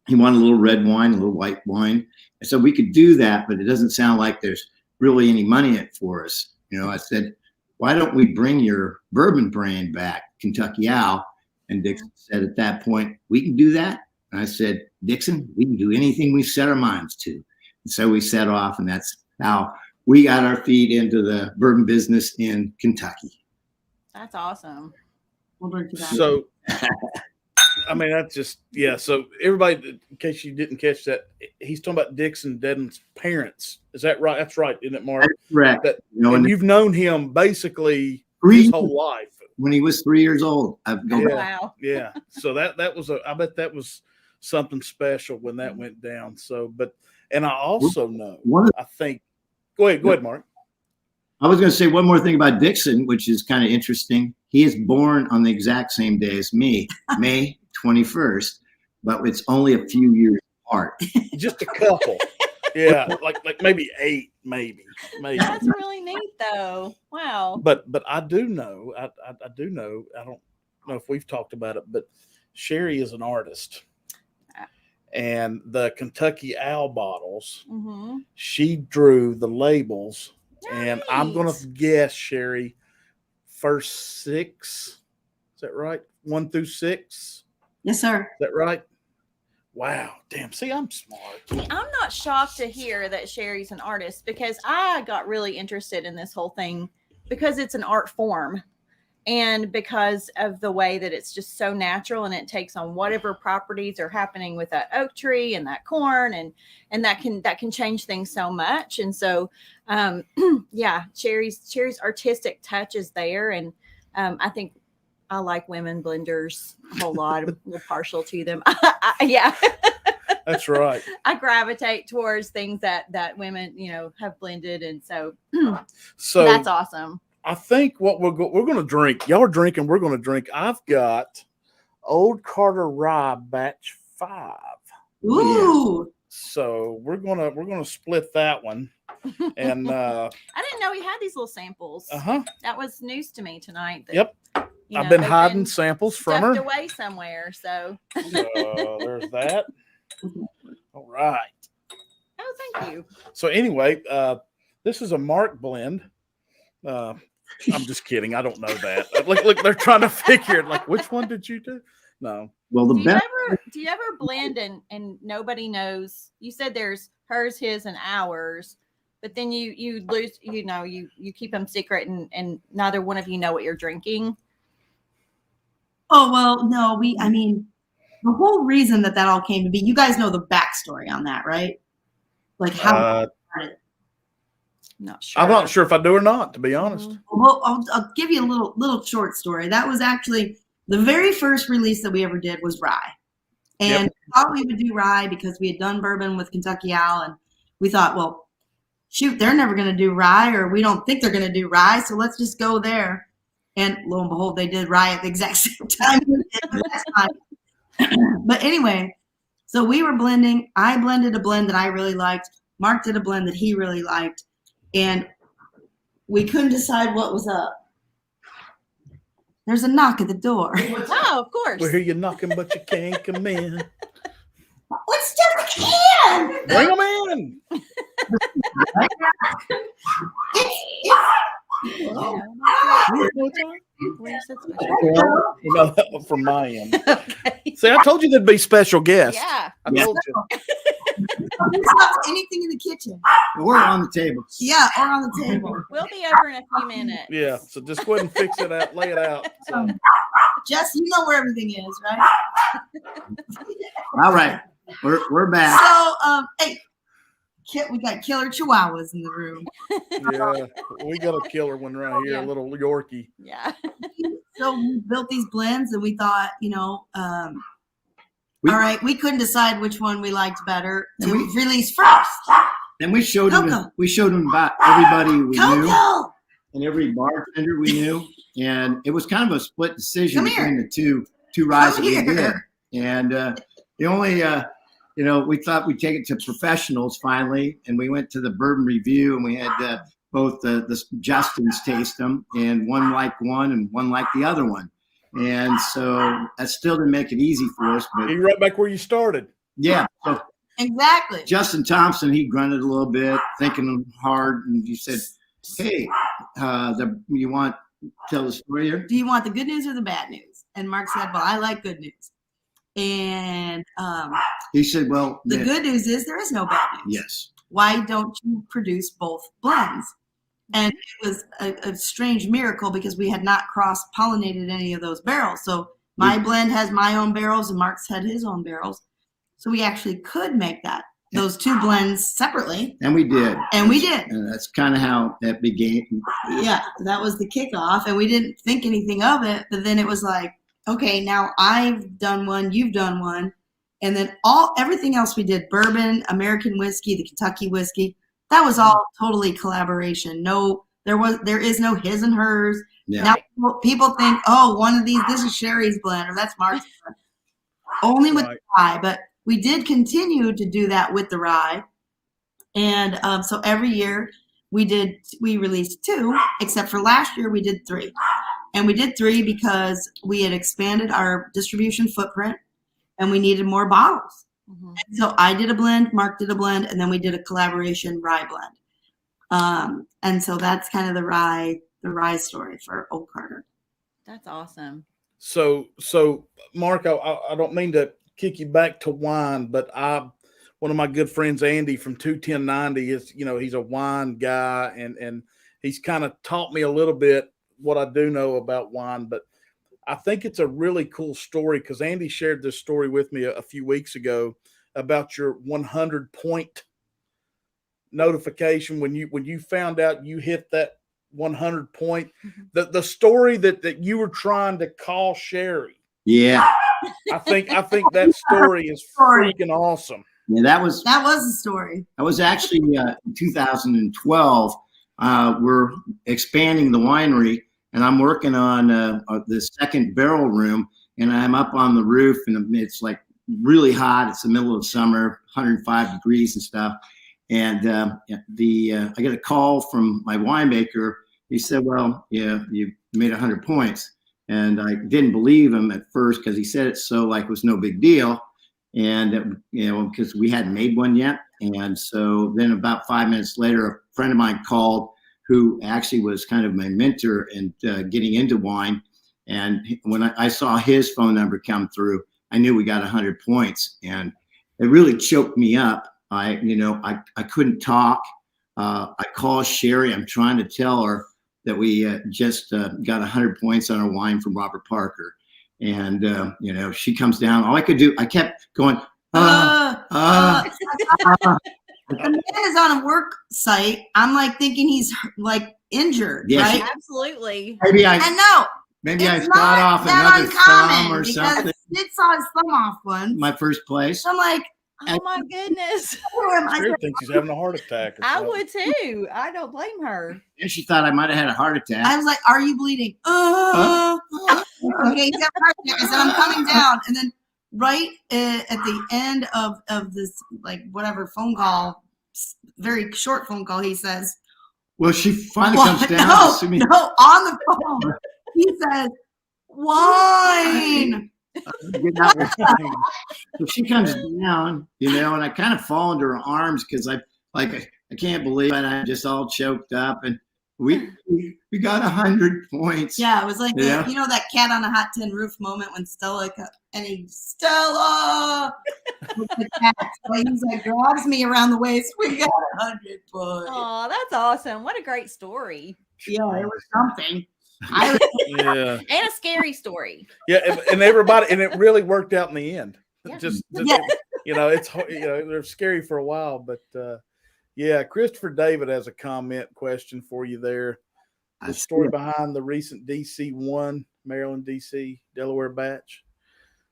D: he wanted a little red wine, a little white wine. And so we could do that, but it doesn't sound like there's really any money in it for us. I said, why don't we bring your bourbon brand back, Kentucky Owl? And Dixon said at that point, we can do that. And I said, Dixon, we can do anything we set our minds to. And so we set off, and that's how we got our feet into the bourbon business in Kentucky.
B: That's awesome.
C: We'll drink to that.
A: So, I mean, that's just, yeah. So everybody, in case you didn't catch that, he's talking about Dixon Dedden's parents. Is that right? That's right, isn't it, Mark?
D: That's correct.
A: And you've known him basically his whole life.
D: When he was 3 years old.
B: Wow.
A: Yeah. So that was I bet that was something special when that went down. So, and I also know, I think, go ahead, Mark.
D: I was going to say one more thing about Dixon, which is kind of interesting. He is born on the exact same day as me, May 21st, but it's only a few years apart.
A: Just a couple. Yeah, like maybe 8, maybe.
B: That's really neat, though. Wow.
A: But I do know, I do know. I don't know if we've talked about it, but Sherri is an artist, and the Kentucky Owl bottles, she drew the labels, and I'm gonna guess, Sherri, first 6. Is that right? 1 through 6.
C: Yes, sir.
A: Is that right? Wow. Damn. See, I'm smart.
B: I'm not shocked to hear that Sherri's an artist, because I got really interested in this whole thing because it's an art form, and because of the way that it's just so natural, and it takes on whatever properties are happening with that oak tree and that corn, and that can change things so much. And so, yeah, Sherri's artistic touch is there. And I think I like women blenders a whole lot. I'm a little partial to them. Yeah.
A: That's right.
B: I gravitate towards things that women, have blended. And so that's awesome.
A: I think what we're going to drink, y'all are drinking, we're going to drink. I've got Old Carter Rye Batch 5.
C: Ooh.
A: Yeah. So we're gonna split that one. And
B: I didn't know he had these little samples. That was news to me tonight.
A: Yep. I've been hiding samples from her.
B: Away somewhere. So
A: there's that. All right.
B: Oh, thank you.
A: So anyway, this is a Mark blend. I'm just kidding. I don't know that. Look, they're trying to figure it. Like, which one did you do? No.
D: Well,
B: do you ever blend and nobody knows? You said there's hers, his, and ours, but then you lose. You keep them secret, and neither one of you know what you're drinking.
C: Oh, well, no, the whole reason that all came to be, you guys know the backstory on that, right? Like how
B: not sure.
A: I'm not sure if I do or not, to be honest.
C: Well, I'll give you a little short story. That was actually the very first release that we ever did was rye. And we thought we would do rye because we had done bourbon with Kentucky Owl, and we thought, well, shoot, they're never going to do rye, or we don't think they're going to do rye, so let's just go there. And lo and behold, they did rye at the exact same time. But anyway, so we were blending. I blended a blend that I really liked. Mark did a blend that he really liked. And we couldn't decide what was up. There's a knock at the door.
B: Oh, of course.
A: We hear you knocking, but you can't come in.
C: Let's just can.
A: Bring them in. That one from my end. Okay. See, I told you there'd be special guests.
B: Yeah.
A: I told you.
C: Anything in the kitchen.
D: Or on the table.
C: Yeah, or on the table.
B: We'll be over in a few minutes.
A: Yeah, so just go ahead and fix it out, lay it out. So.
C: Jess, you know where everything is, right?
D: All right. We're back.
C: So, hey, we got killer chihuahuas in the room.
A: Yeah, we got a killer one right here, a little Yorkie.
B: Yeah.
C: So we built these blends, and we thought, all right, we couldn't decide which one we liked better to release first.
D: And we showed them about everybody we knew and every bartender we knew, and it was kind of a split decision between the two ryes that we did. And the only we thought we'd take it to professionals finally, and we went to the Bourbon Review, and we had both the Justins taste them, and one liked one and one liked the other one. And so that still didn't make it easy for us. But
A: you're right back where you started.
D: Yeah. So
C: Exactly.
D: Justin Thompson, he grunted a little bit, thinking hard, and you said, "Hey, you want to tell the story here?"
C: Do you want the good news or the bad news? And Mark said, well, I like good news. And
D: He said, "Well,
C: the good news is there is no bad news.
D: yes.
C: Why don't you produce both blends?" And it was a strange miracle because we had not cross-pollinated any of those barrels. So my blend has my own barrels and Mark's had his own barrels. So we actually could make those two blends separately.
D: And we did.
C: And we did.
D: And that's kind of how that began.
C: Yeah, that was the kickoff. And we didn't think anything of it. But then it was like, okay, now I've done one, you've done one. And then everything else we did, bourbon, American whiskey, the Kentucky whiskey, that was all totally collaboration. No, there is no his and hers.
D: Yeah.
C: Now people think, oh, one of these, this is Sherri's blend or that's Mark's blend. Only with the rye, but we did continue to do that with the rye. And so every year we released 2, except for last year we did 3. And we did 3 because we had expanded our distribution footprint and we needed more bottles. Mm-hmm. So I did a blend, Mark did a blend, and then we did a collaboration rye blend. And so that's kind of the rye story for Old Carter.
B: That's awesome.
A: So Mark, I don't mean to kick you back to wine, but one of my good friends, Andy from 21090 is, he's a wine guy and he's kind of taught me a little bit what I do know about wine, but I think it's a really cool story because Andy shared this story with me a few weeks ago about your 100-point notification when you found out you hit that 100 point. Mm-hmm. The story that you were trying to call Sherri.
D: Yeah.
A: I think that story is freaking awesome.
D: Yeah, that was
C: the story.
D: That was actually 2012. We're expanding the winery, and I'm working on the second barrel room, and I'm up on the roof, and it's like really hot. It's the middle of summer, 105 degrees and stuff. And I get a call from my winemaker. He said, "Well, yeah, you made 100 points." And I didn't believe him at first because he said it so like it was no big deal. And, because we hadn't made one yet. And so then about 5 minutes later, a friend of mine called who actually was kind of my mentor in getting into wine. And when I saw his phone number come through, I knew we got 100 points. And it really choked me up. I couldn't talk. I called Sherri. I'm trying to tell her that we just got 100 points on our wine from Robert Parker. And, she comes down. All I could do, I kept going, The man
C: is on a work site. I'm like thinking he's like injured, yes, right?
B: Absolutely.
D: Maybe I shot off another thumb or something.
C: It saw his thumb off once.
D: My first place.
C: I'm like,
B: oh my goodness.
A: Sherri thinks she's having a heart attack.
B: I would too. I don't blame her.
D: And she thought I might have had a heart attack.
C: I was like, "Are you bleeding?" Okay, he's got a heart attack. I said, "I'm coming down." And then right at the end of this, like, whatever phone call, very short phone call, he says,
D: well, she finally comes down to see me.
C: No, on the phone. He says, "Wine."
D: So she comes down, and I kind of fall into her arms because I can't believe it. I'm just all choked up, and we got 100 points.
C: Yeah, it was like that cat on a hot tin roof moment when Stella the cat. He's like grabs me around the waist. We got 100 points.
B: Oh, that's awesome! What a great story.
C: Yeah, it was something.
A: Yeah,
B: and a scary story.
A: Yeah, and it really worked out in the end.
B: Yeah.
A: Just they're scary for a while, but Christopher David has a question for you there. The story behind the recent DC1 Maryland DC Delaware batch.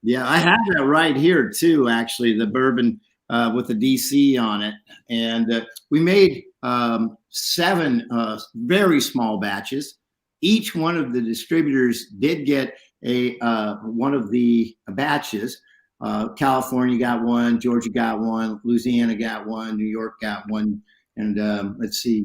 D: Yeah, I have that right here too. Actually, the bourbon with the DC on it, and we made 7 very small batches. Each one of the distributors did get one of the batches. California got one, Georgia got one, Louisiana got one, New York got one, and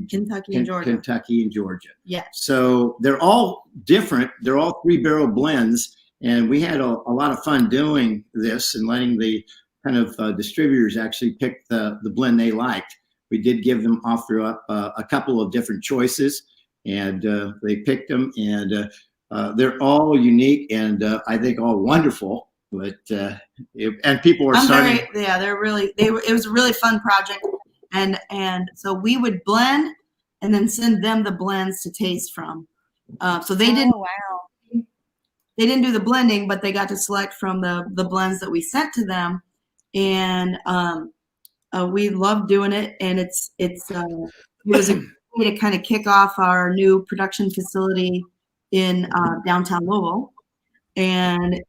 C: Kentucky and Georgia.
D: Yeah. So they're all different. They're all 3-barrel blends, and we had a lot of fun doing this and letting the kind of distributors actually picked the blend they liked. We did give them offer up a couple of different choices, and they picked them, and they're all unique and I think all wonderful. But and people are starting.
C: They're really. It was a really fun project, and so we would blend and then send them the blends to taste from. So they didn't.
B: Wow.
C: They didn't do the blending, but they got to select from the blends that we sent to them, and we love doing it. And it was a way to kind of kick off our new production facility in downtown Louisville, and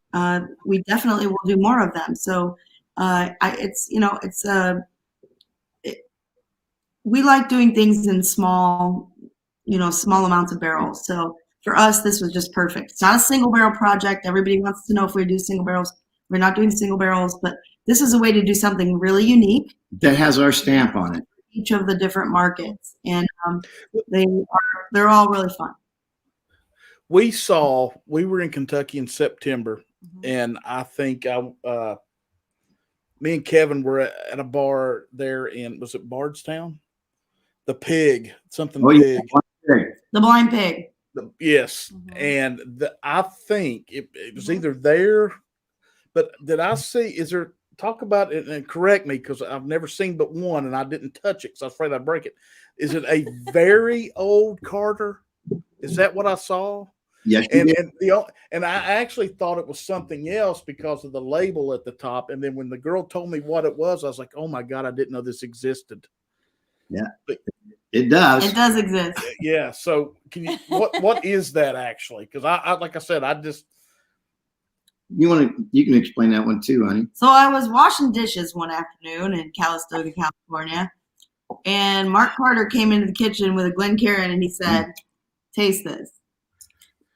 C: we definitely will do more of them. So we like doing things in small amounts of barrels. So for us, this was just perfect. It's not a single barrel project. Everybody wants to know if we do single barrels. We're not doing single barrels, but this is a way to do something really unique
D: That has our stamp on it.
C: Each of the different markets, and they're all really fun.
A: We were in Kentucky in September, and I think me and Kevin were at a bar there in, was it Bardstown? The Pig, something big.
C: Yeah. The Blind Pig.
A: Yes. And I think it was either there, but did I see, is there, talk about it and correct me because I've never seen but one and I didn't touch it because I was afraid I'd break it. Is it a very old Carter? Is that what I saw?
D: Yes.
A: And I actually thought it was something else because of the label at the top. And then when the girl told me what it was, I was like, oh my God, I didn't know this existed.
D: Yeah, but it does.
C: It does exist.
A: Yeah. So can you, what is that actually? Because I like I said, I just.
D: You can explain that one too, honey.
C: So I was washing dishes one afternoon in Calistoga, California, and Mark Carter came into the kitchen with a Glencairn and he said, taste this.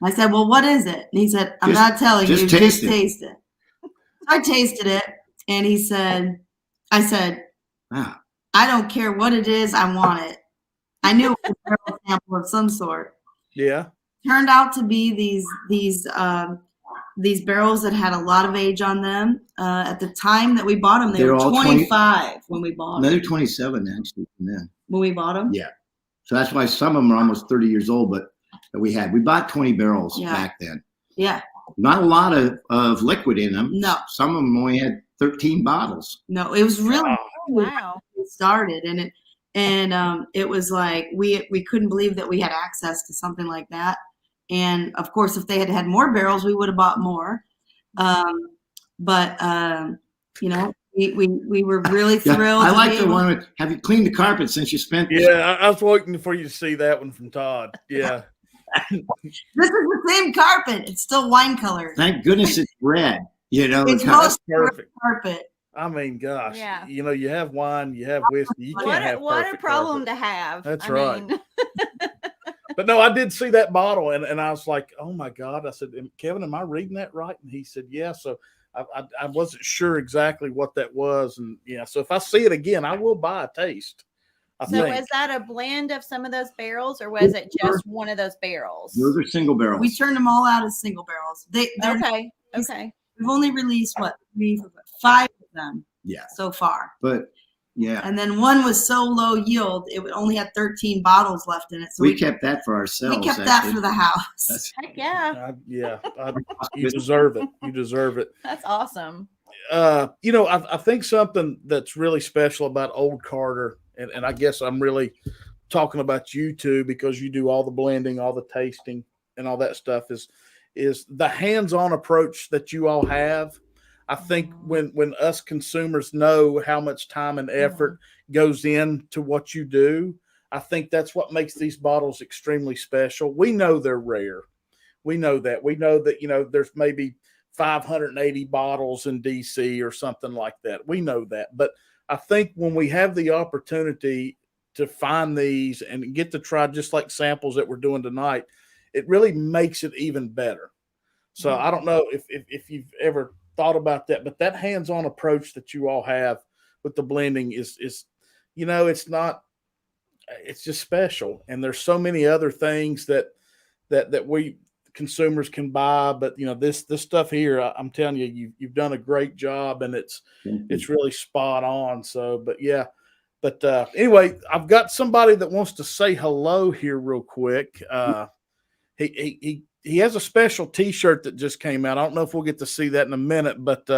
C: I said, well, what is it? And he said, I'm not telling you, just taste it. I tasted it, and I said,
D: wow.
C: I don't care what it is, I want it. I knew it was a barrel sample of some sort.
A: Yeah.
C: Turned out to be these barrels that had a lot of age on them. At the time that we bought them, they were 25 when we bought them.
D: Another 27 actually then.
C: When we bought them?
D: Yeah. So that's why some of them are almost 30 years old, but we bought 20 barrels back then.
C: Yeah.
D: Not a lot of liquid in them.
C: No.
D: Some of them only had 13 bottles.
C: No, it was really
B: wow.
C: It started, and it was like we couldn't believe that we had access to something like that. And of course, if they had more barrels, we would have bought more. We were really thrilled.
D: I like the one with, have you cleaned the carpet since you spent?
A: Yeah, I was waiting for you to see that one from Todd. Yeah.
C: This is the same carpet. It's still wine colored.
D: Thank goodness it's red.
C: It's
A: that's perfect.
C: Carpet.
A: I mean, gosh, you have wine, you have whiskey. You can't have
B: what a problem
A: carpet.
B: to have.
A: That's right. But no, I did see that bottle, and I was like, oh my God. I said, Kevin, am I reading that right? And he said, yeah. So I wasn't sure exactly what that was, and so if I see it again, I will buy a taste.
B: So was that a blend of some of those barrels, or was it just one of those barrels?
D: Those are single barrels.
C: We turned them all out as single barrels.
B: Okay.
C: We've only released 5 of them.
D: Yeah.
C: So far.
D: But yeah.
C: And then one was so low yield, it only had 13 bottles left in it. So
D: we kept that for ourselves.
C: We kept that for the house.
B: Heck yeah.
A: You deserve it. You deserve it.
B: That's awesome.
A: I think something that's really special about Old Carter, and I guess I'm really talking about you two because you do all the blending, all the tasting, and all that stuff is the hands-on approach that you all have. I think when us consumers know how much time and effort goes into what you do, I think that's what makes these bottles extremely special. We know they're rare. We know that. We know that, there's maybe 580 bottles in DC or something like that. We know that. But I think when we have the opportunity to find these and get to try just like samples that we're doing tonight, it really makes it even better. So I don't know if you've ever thought about that, but that hands-on approach that you all have with the blending is it's just special. And there's so many other things that we consumers can buy. But this stuff here, I'm telling you, you've done a great job, and it's really spot on. So, but yeah. But anyway, I've got somebody that wants to say hello here real quick. He has a special T-shirt that just came out. I don't know if we'll get to see that in a minute, but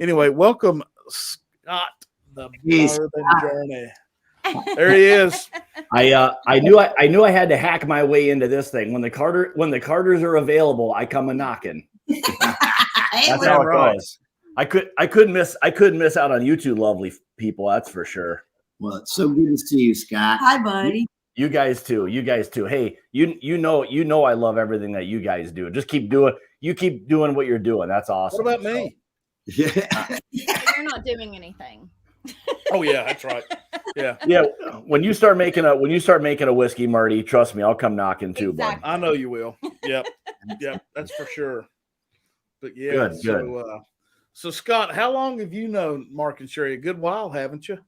A: anyway, welcome Scott, the Bourbon Journey. There he is.
E: I knew I had to hack my way into this thing. When the Carters are available, I come a knocking. That's how it goes. I couldn't miss out on you two lovely people. That's for sure.
D: Well, it's so good to see you, Scott.
C: Hi, buddy.
E: You guys too. Hey, you know I love everything that you guys do. Just keep doing what you're doing. That's awesome.
A: What about me?
D: Yeah.
B: You're not doing anything.
A: Oh yeah, that's right. Yeah.
E: Yeah. When you start making a whiskey, Marty, trust me, I'll come knocking too,
B: Exactly.
E: bud.
A: I know you will. Yep. That's for sure. But yeah,
E: good.
A: So Scott, how long have you known Mark and Sherri? A good while, haven't you?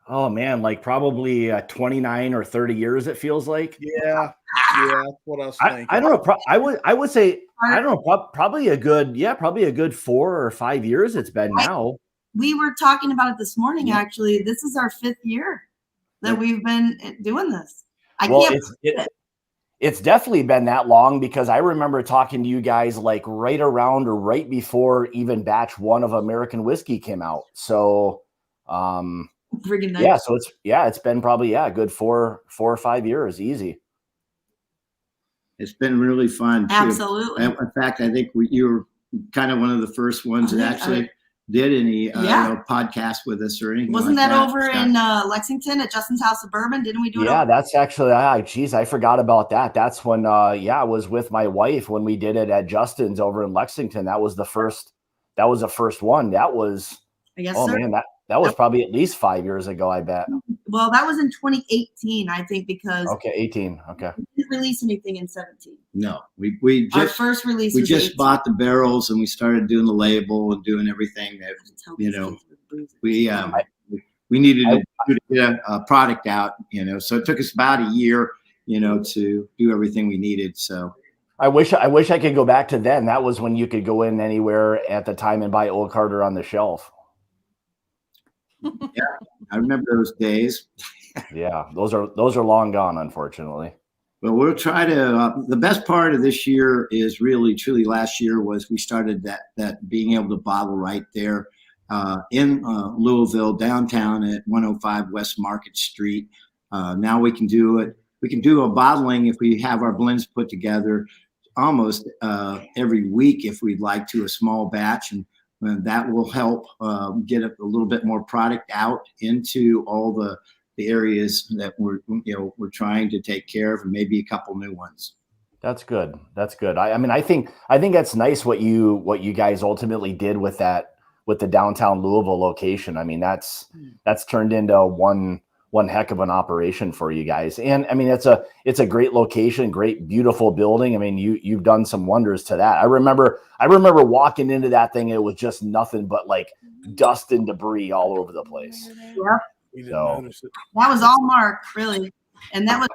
E: Oh man, like probably 29 or 30 years. It feels like.
A: Yeah, that's what I was thinking.
E: I don't know. I would say I don't know. Probably a good 4 or 5 years. It's been now.
C: We were talking about it this morning. Actually, this is our 5th year that we've been doing this.
E: It's definitely been that long, because I remember talking to you guys like right around or right before even batch 1 of American whiskey came out. So,
C: Friggin' nice.
E: yeah. So it's been probably a good 4 or 5 years, easy.
D: It's been really fun. Too.
C: Absolutely.
D: In fact, I think you were kind of one of the first ones that actually did any podcast with us or anything.
C: Wasn't
D: like
C: that over
D: Scott?
C: in Lexington at Justin's House of Bourbon? Didn't we do it?
E: Yeah, that's actually, I forgot about that. That's when, I was with my wife when we did it at Justin's over in Lexington. That was the first one. That was, man, that was probably at least 5 years ago, I bet.
C: Well, that was in 2018, I think, because
E: 18. Okay.
C: we didn't release anything in 17.
D: No, we
C: Our
D: just
C: first release.
D: we
C: was
D: just
C: 18.
D: bought the barrels and we started doing the label and doing everything that we needed to get a product out. So it took us about a year, to do everything we needed. So
E: I wish I could go back to then. That was when you could go in anywhere at the time and buy Old Carter on the shelf.
D: Yeah, I remember those days.
E: Yeah, those are long gone, unfortunately.
D: But we'll try to. The best part of this year is really, truly, last year was we started that being able to bottle right there in Louisville downtown at 105 West Market Street. Now we can do it. We can do a bottling if we have our blends put together almost every week if we'd like to, a small batch, and that will help get a little bit more product out into all the areas that we're trying to take care of, and maybe a couple new ones.
E: That's good. I think that's nice what you guys ultimately did with the downtown Louisville location. I mean, that's turned into one heck of an operation for you guys. And I mean, it's a great location, great, beautiful building. I mean, you've done some wonders to that. I remember walking into that thing. It was just nothing but like dust and debris all over the place.
C: Yeah.
E: So
C: that was all Mark, really. And that was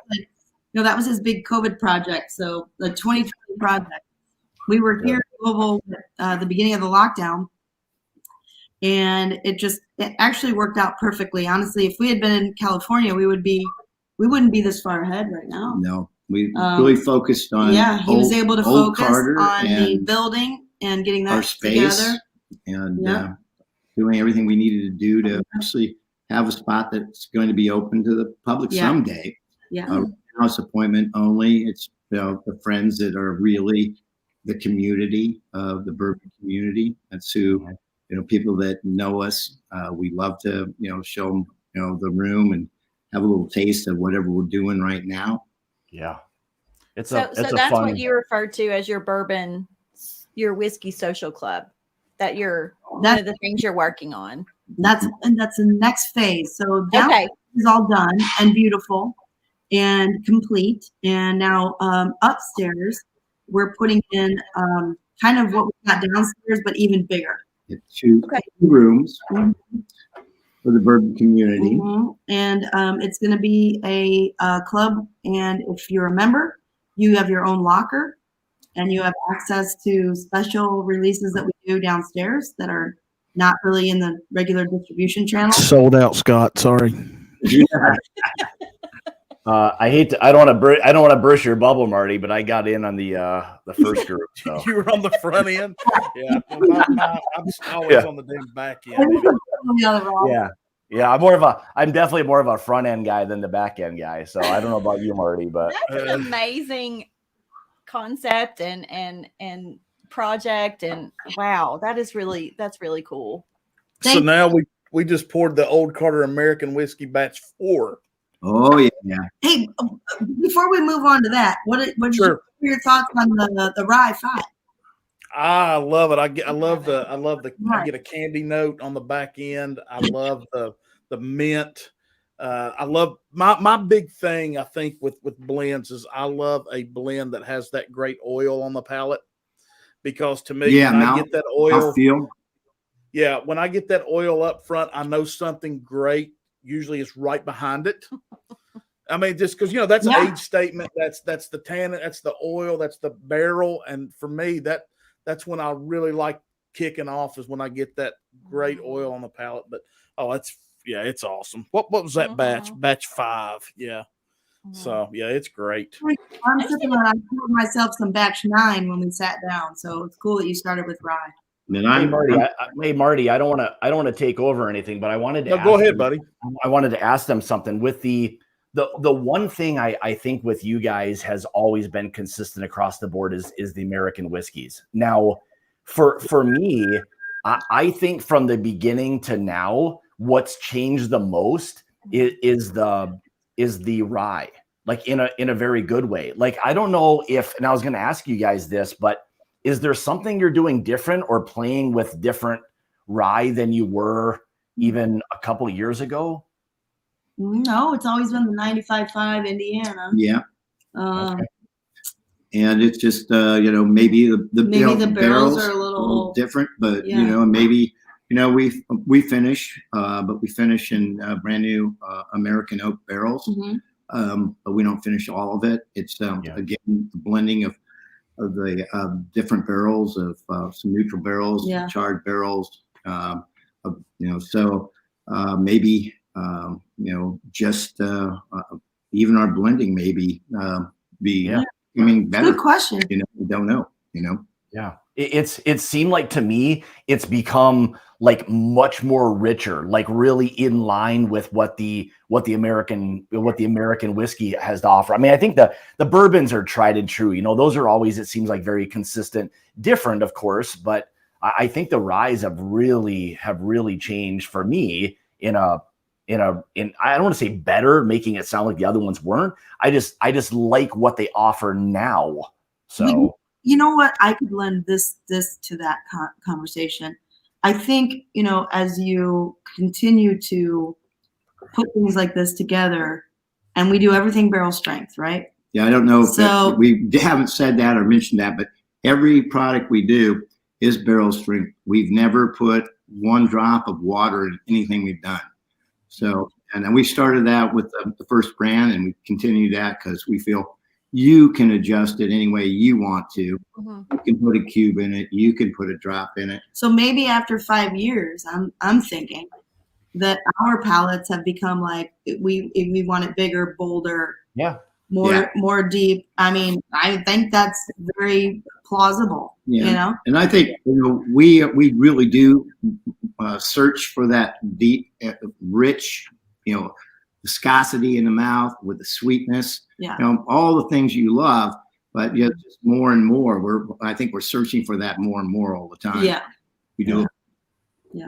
C: that was his big COVID project. So the 2020 project, we were here in Louisville at the beginning of the lockdown. And it actually worked out perfectly. Honestly, if we had been in California, we wouldn't be this far ahead right now.
D: No, we really focused on.
C: Yeah, he was able to focus
D: Carter
C: on the building and getting that
D: our space
C: together.
D: And doing everything we needed to do to actually have a spot that's going to be open to the public someday.
C: Yeah,
D: house appointment only. It's the friends that are really the community of the bourbon community. That's who. People that know us, we love to, show them, the room and have a little taste of whatever we're doing right now.
E: Yeah.
B: So that's fun. What you referred to as your whiskey social club, that's one of the things you're working on.
C: That's the next phase. So that is all done and beautiful and complete. And now upstairs, we're putting in kind of what we got downstairs, but even bigger.
D: Two rooms for the bourbon community.
C: And it's going to be a club. And if you're a member, you have your own locker. and you have access to special releases that we do downstairs that are not really in the regular distribution channel.
A: Sold out, Scott. Sorry.
E: I don't want to burst your bubble, Marty, but I got in on the first group. So.
A: You were on the front end. Yeah, I'm always on the damn back end.
E: Yeah. I'm definitely more of a front end guy than the back end guy. So I don't know about you, Marty, but
B: that's an amazing concept and project, and wow, that's really cool.
A: So now we just poured the Old Carter American Whiskey Batch 4.
D: Oh yeah.
C: Hey, before we move on to that, what
A: Sure.
C: your thoughts on the Rye 5?
A: I love it. I get a candy note on the back end. I love the mint. I love my big thing, I think, with blends is I love a blend that has that great oil on the palate, because to me, when I get that oil, when I get that oil up front, I know something great usually is right behind it. I mean, just because that's an age statement. That's the tannin, that's the oil, that's the barrel, and for me, that's when I really like kicking off, is when I get that great oil on the palate. But it's awesome. What was that batch? Batch 5. Yeah. So it's great.
C: I poured myself some batch 9 when we sat down, so it's cool that you started with Rye.
E: Hey Marty, I don't want to take over or anything, but I wanted to
A: go ahead, buddy.
E: I wanted to ask them something with the one thing I think with you guys has always been consistent across the board is the American whiskeys. Now, for me, I think from the beginning to now, what's changed the most is the rye, like in a very good way. Like, I don't know if, and I was going to ask you guys this, but is there something you're doing different or playing with different rye than you were even a couple of years ago?
C: No, it's always been the 95.5 Indiana.
D: Yeah.
C: Okay.
D: And it's just maybe the barrels
C: are a little
D: different, but maybe we finish, but we finish in brand new American oak barrels, but we don't finish all of it. It's again the blending of the different barrels, of some neutral barrels, charred barrels, maybe just even our blending maybe becoming better.
C: Good question.
D: We don't know.
E: Yeah, it seemed like to me it's become like much more richer, like really in line with what the American whiskey has to offer. I mean, I think the bourbons are tried and true. Those are always, it seems like, very consistent, different, of course, but I think the ryes have really changed for me in I don't want to say better, making it sound like the other ones weren't. I just like what they offer now. So
C: you know what? I could lend this to that conversation. I think, as you continue to put things like this together, and we do everything barrel strength, right?
D: Yeah, I don't know if we haven't said that or mentioned that, but every product we do is barrel strength. We've never put one drop of water in anything we've done. So, and then we started that with the first brand, and we continue that because we feel you can adjust it any way you want to. You can put a cube in it. You can put a drop in it.
C: So maybe after 5 years, I'm thinking that our palates have become like we want it bigger, bolder, more deep. I mean, I think that's very plausible.
D: And I think we really do search for that deep, rich, viscosity in the mouth with the sweetness. All the things you love, but just more and more. I think we're searching for that more and more all the time.
C: Yeah,
D: we do.
C: Yeah.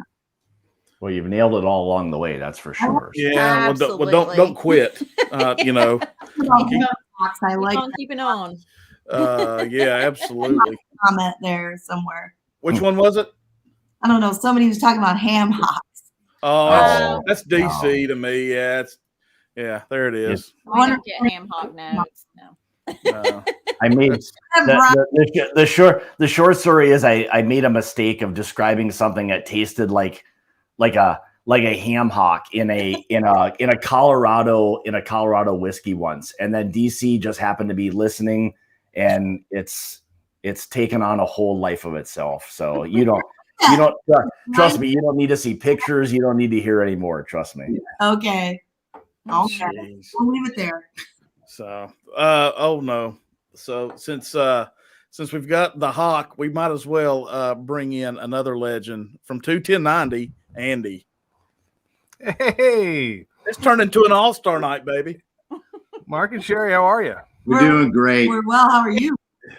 E: Well, you've nailed it all along the way. That's for sure.
A: Yeah. Well, don't quit.
C: I like
B: keeping on.
A: Yeah, absolutely.
C: Comment there somewhere.
A: Which one was it?
C: I don't know. Somebody was talking about ham hocks.
A: Oh, that's DC to me. Yeah, there it is.
B: I don't get ham hock notes. No.
E: I made the short story is I made a mistake of describing something that tasted like a ham hock in a Colorado whiskey once, and then DC just happened to be listening, and it's it's taken on a whole life of itself. So you don't trust me. You don't need to see pictures. You don't need to hear any more. Trust me.
C: Okay. Okay.
A: Jeez.
C: We'll leave it there.
A: So, oh no. So since we've got the Hawk, we might as well bring in another legend from 21090, Andy.
F: Hey,
A: It's turned into an all-star night, baby.
F: Mark and Sherri, how are you?
D: We're doing great.
C: We're well. How are you?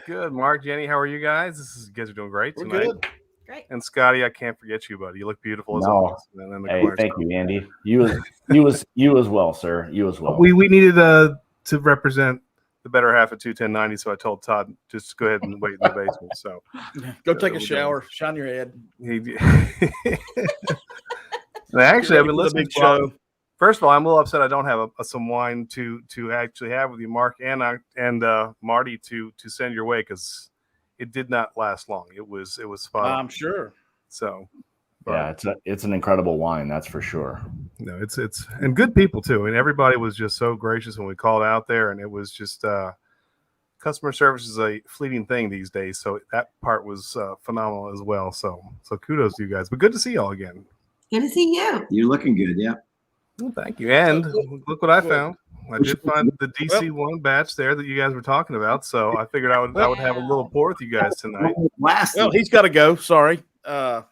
F: Good. Mark, Jenny, how are you guys? You guys are doing great
A: We're
F: tonight.
A: good.
B: Great.
F: And Scotty, I can't forget you, buddy. You look beautiful as
E: No.
F: always. And then the
E: Hey,
F: cornerstone.
E: thank you, Andy. You as well, sir. You as well.
F: We needed to represent the better half of 21090, so I told Todd just go ahead and wait in the basement. So
A: Go take a shower, shine your head.
F: Actually, I've been
A: Ready for the
F: listening
A: big
F: to
A: show.
F: First of all, I'm a little upset I don't have some wine to actually have with you, Mark and Marty to send your way, because it did not last long. It was fun.
A: I'm sure.
F: So,
E: Yeah, it's an incredible wine, that's for sure.
F: no, it's and good people too. And everybody was just so gracious when we called out there, and it was just customer service is a fleeting thing these days. So that part was phenomenal as well. So kudos to you guys. But good to see y'all again.
C: Good to see you.
D: You're looking good. Yeah.
F: Well, thank you. And look what I found. I did find the DC1 batch there that you guys were talking about. So I figured I would have a little pour with you guys tonight.
D: Last.
A: Well, he's got to go. Sorry.
C: Oh,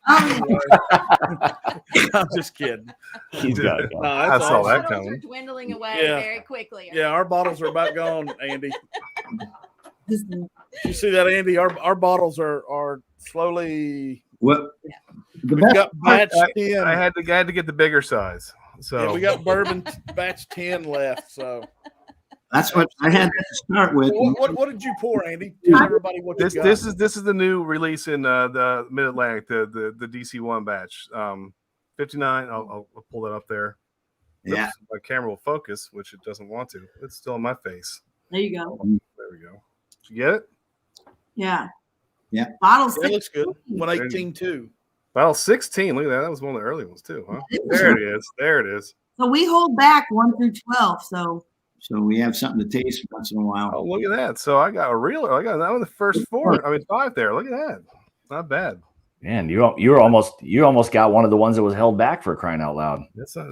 A: I'm just kidding.
E: He's got it.
A: No,
F: I
A: that's
F: saw
A: awesome.
F: that
B: Bottles
F: coming.
B: are dwindling away
A: Yeah.
B: very quickly.
A: Yeah, our bottles are about gone, Andy.
C: this-
A: You see that, Andy? Our bottles are slowly.
D: What? The
A: We've
D: best
A: got batch 10.
F: I had to get the bigger size. So
A: Yeah, we got bourbon batch 10 left. So,
D: That's what I had to start with.
A: what did you pour, Andy? Tell everybody what you got.
F: this is the new release in the Mid Atlantic, the DC1 batch. 59. I'll pull that up there.
D: Yeah.
F: Oops, my camera will focus, which it doesn't want to. It's still in my face.
C: there you go.
F: There we go. Did you get it?
C: Yeah.
D: Yeah.
C: Bottles.
A: That looks good. 118 too.
F: Battle 16. Look at that. That was one of the early ones too, huh? There it is. There it is.
C: So we hold back 1 through 12. So
D: So we have something to taste once in a while.
F: Oh, look at that. So I got that one the first 5 there. Look at that. Not bad.
E: Man, you almost got one of the ones that was held back, for crying out loud.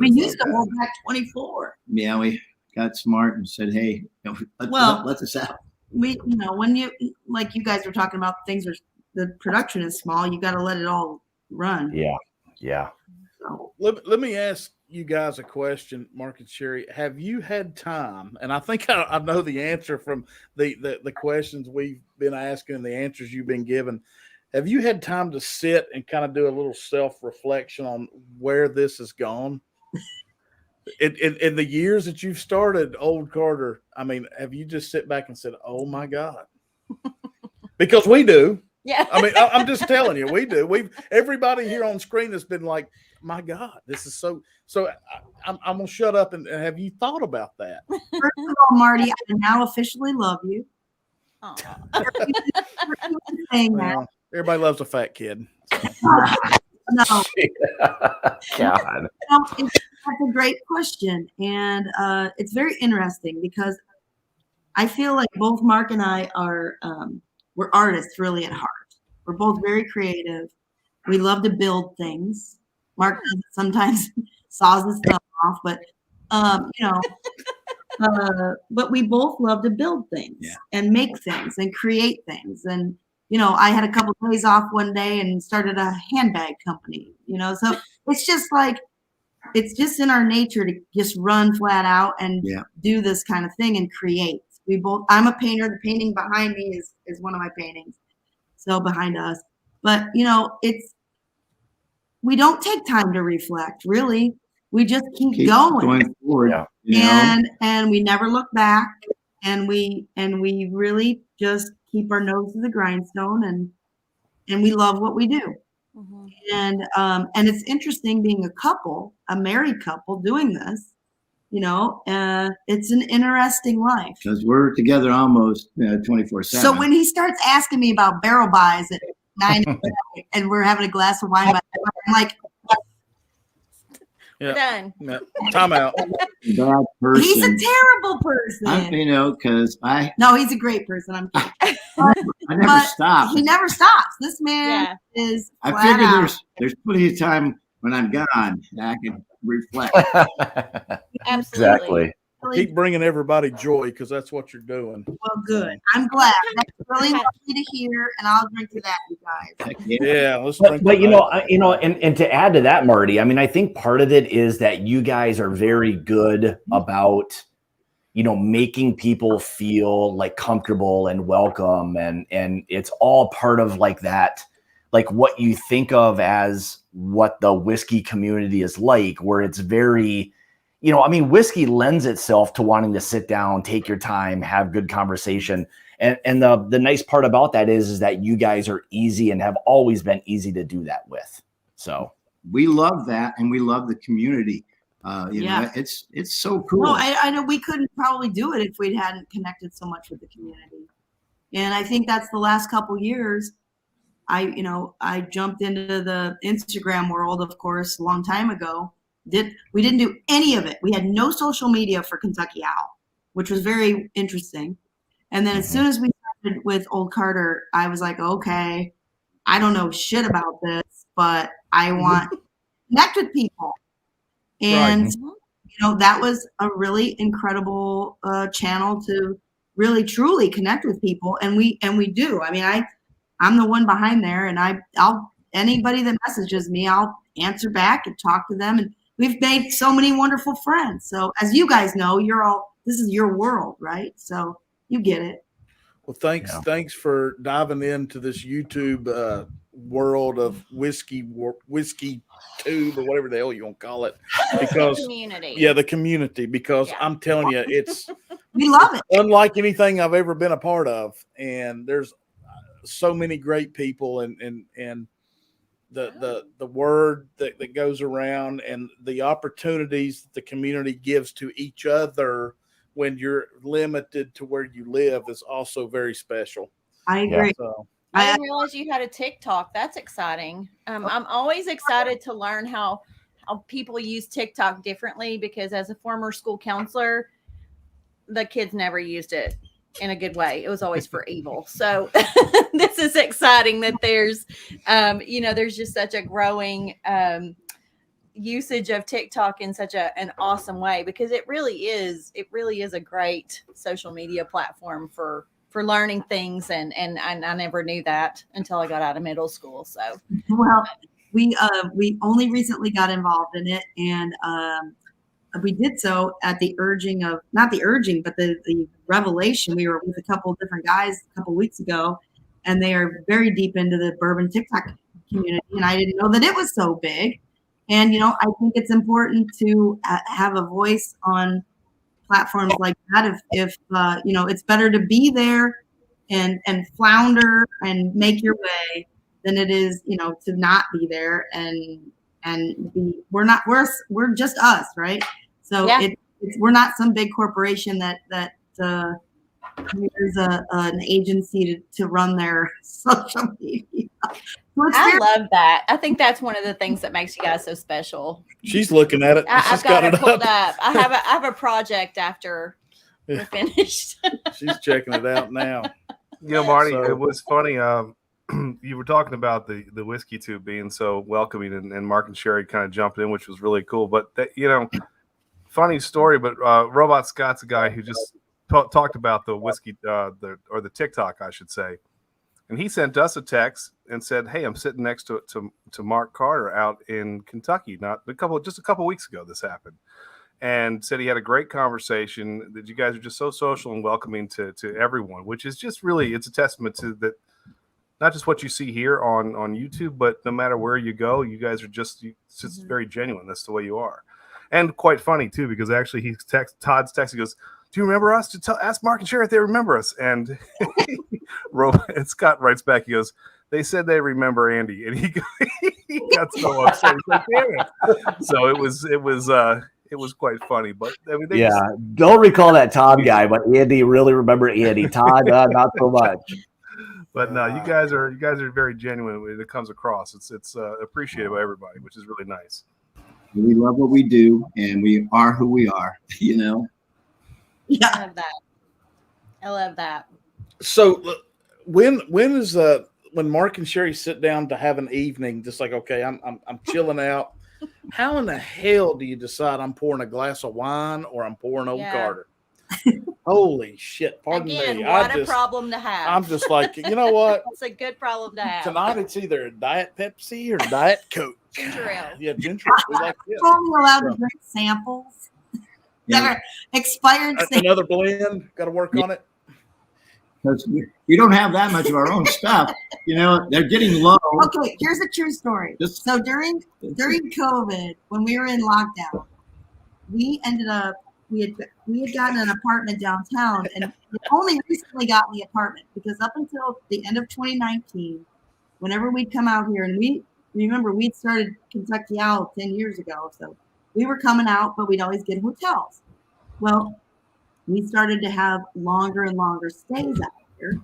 C: we used to hold back 24.
D: Yeah, we got smart and said, "Hey, let us out."
C: We, when you like you guys were talking about the production is small. You got to let it all run.
E: Yeah.
C: So,
A: Let me ask you guys a question, Mark and Sherri. Have you had time? And I think I know the answer from the questions we've been asking and the answers you've been given. Have you had time to sit and kind of do a little self-reflection on where this has gone? In the years that you've started Old Carter, I mean, have you just sit back and said, "Oh my God"? Because we do.
B: Yeah.
A: I mean, I'm just telling you, we do. Everybody here on screen has been like, "My God, this is so." So I'm gonna shut up and have you thought about that?
C: first of all, Marty, I now officially love you.
B: Aw.
C: Saying that.
A: Well, everybody loves a fat kid.
C: No,
E: God.
C: that's a great question, and it's very interesting because I feel like both Mark and I are we're artists really at heart. We're both very creative. We love to build things. Mark sometimes saws his stuff off, but but we both love to build things and make things and create things. And I had a couple of days off one day and started a handbag company. So it's just like it's just in our nature to just run flat out and do this kind of thing and create. I'm a painter. The painting behind me is one of my paintings. So behind us, but we don't take time to reflect. Really, we just keep going
D: forward.
C: and we never look back. And we really just keep our nose to the grindstone and we love what we do.
B: Mhm.
C: And it's interesting being a married couple doing this. It's an interesting life.
D: Because we're together almost 24/7.
C: So when he starts asking me about barrel buys at 9 and we're having a glass of wine, I'm like,
B: We're done.
A: Yeah. Time out.
D: Bad person.
C: He's a terrible person.
D: You know, because
C: No, he's a great person. I'm kidding.
D: I never
C: But
D: stop.
C: he never stops. This man is
D: I
C: flat
D: figure
C: out.
D: there's plenty of time when I'm gone that I can reflect.
B: Absolutely.
E: Exactly.
A: Keep bringing everybody joy because that's what you're doing.
C: Well, good. I'm glad. That's really lovely to hear, and I'll drink to that, you guys.
D: Heck yeah.
A: Yeah, let's drink.
E: But and to add to that, Marty, I mean, I think part of it is that you guys are very good about, making people feel like comfortable and welcome, and it's all part of like that, like what you think of as what the whiskey community is like, where it's very, whiskey lends itself to wanting to sit down, take your time, have good conversation. And the nice part about that is that you guys are easy and have always been easy to do that with. So
D: we love that, and we love the community. It's so cool.
C: No, I know we couldn't probably do it if we hadn't connected so much with the community. And I think that's the last couple years. I jumped into the Instagram world, of course, a long time ago. We didn't do any of it. We had no social media for Kentucky Owl, which was very interesting. And then as soon as we started with Old Carter, I was like, okay, I don't know shit about this, but I want to connect with people. And, that was a really incredible channel to really, truly connect with people. And we do. I mean, I'm the one behind there, and I'll anybody that messages me, I'll answer back and talk to them. And we've made so many wonderful friends. So as you guys know, this is your world, right? So you get it.
A: Well, thanks for diving into this YouTube world of whiskey tube or whatever the hell you want to call it. Because the community. Because I'm telling you, it's
C: we love it.
A: Unlike anything I've ever been a part of, and there's so many great people, and the word that goes around, and the opportunities that the community gives to each other when you're limited to where you live is also very special.
C: I agree.
A: Yeah, so.
B: I didn't realize you had a TikTok. That's exciting. I'm always excited to learn how people use TikTok differently, because as a former school counselor, the kids never used it in a good way. It was always for evil. So this is exciting that there's just such a growing usage of TikTok in such an awesome way, because it really is a great social media platform for learning things. And I never knew that until I got out of middle school. So,
C: well, we only recently got involved in it. And, we did so at the urging of, not the urging, but the revelation. We were with a couple of different guys a couple of weeks ago, and they are very deep into the bourbon TikTok community. And I didn't know that it was so big. And, I think it's important to have a voice on platforms like that. If it's better to be there and flounder and make your way than it is, to not be there and we're just us, right? So we're not some big corporation that hires an agency to run their social media.
B: I love that. I think that's one of the things that makes you guys so special.
A: She's looking at it.
B: I've got it pulled up. I have a project after we're finished.
A: She's checking it out now.
F: Marty, it was funny. You were talking about the whiskey tube being so welcoming, and Mark and Sherri kind of jumped in, which was really cool. But funny story. But Robot Scott's a guy who just talked about the whiskey, the TikTok, I should say, and he sent us a text and said, "Hey, I'm sitting next to Mark Carter out in Kentucky. Just a couple weeks ago, this happened." And said he had a great conversation, that you guys are just so social and welcoming to everyone, which is just really, it's a testament to that, not just what you see here on YouTube, but no matter where you go, you guys are just very genuine. That's the way you are. And quite funny too, because actually Todd's text, he goes, "Do you remember us? Ask Mark and Sherri if they remember us." And and Scott writes back, he goes, "They said they remember Andy," and he got so upset. He's like, "Damn it!" So it was quite funny, but I mean,
E: don't recall that Todd guy, but Andy really remember Andy. Todd, not so much.
F: But no, you guys are very genuine when it comes across. It's appreciated by everybody, which is really nice.
D: We love what we do, and we are who we are. You know.
B: I
C: Yeah.
B: love that. I love that.
A: So when is when Mark and Sherri sit down to have an evening, just like, okay, I'm chilling out. How in the hell do you decide I'm pouring a glass of wine or I'm pouring Old
B: Yeah.
A: Carter? Holy shit! Pardon
B: Again,
A: me.
B: what a problem to have.
A: I'm just like, you know what?
B: It's a good problem to have.
A: Tonight it's either Diet Pepsi or Diet Coke.
B: Ginger ale.
A: Yeah, ginger ale. We like it.
C: We're only allowed
A: Yeah.
C: to drink samples
D: Yeah.
C: that are expired.
A: Another blend. Got to work on it.
D: Because we don't have that much of our own stuff. You know, they're getting low.
C: Okay, here's a true story.
D: Just-
C: So during COVID, when we were in lockdown, we ended up we had gotten an apartment downtown, and we only recently got the apartment because up until the end of 2019, whenever we'd come out here, and we'd started Kentucky Out 10 years ago, so we were coming out, but we'd always get hotels. Well, we started to have longer and longer stays out here,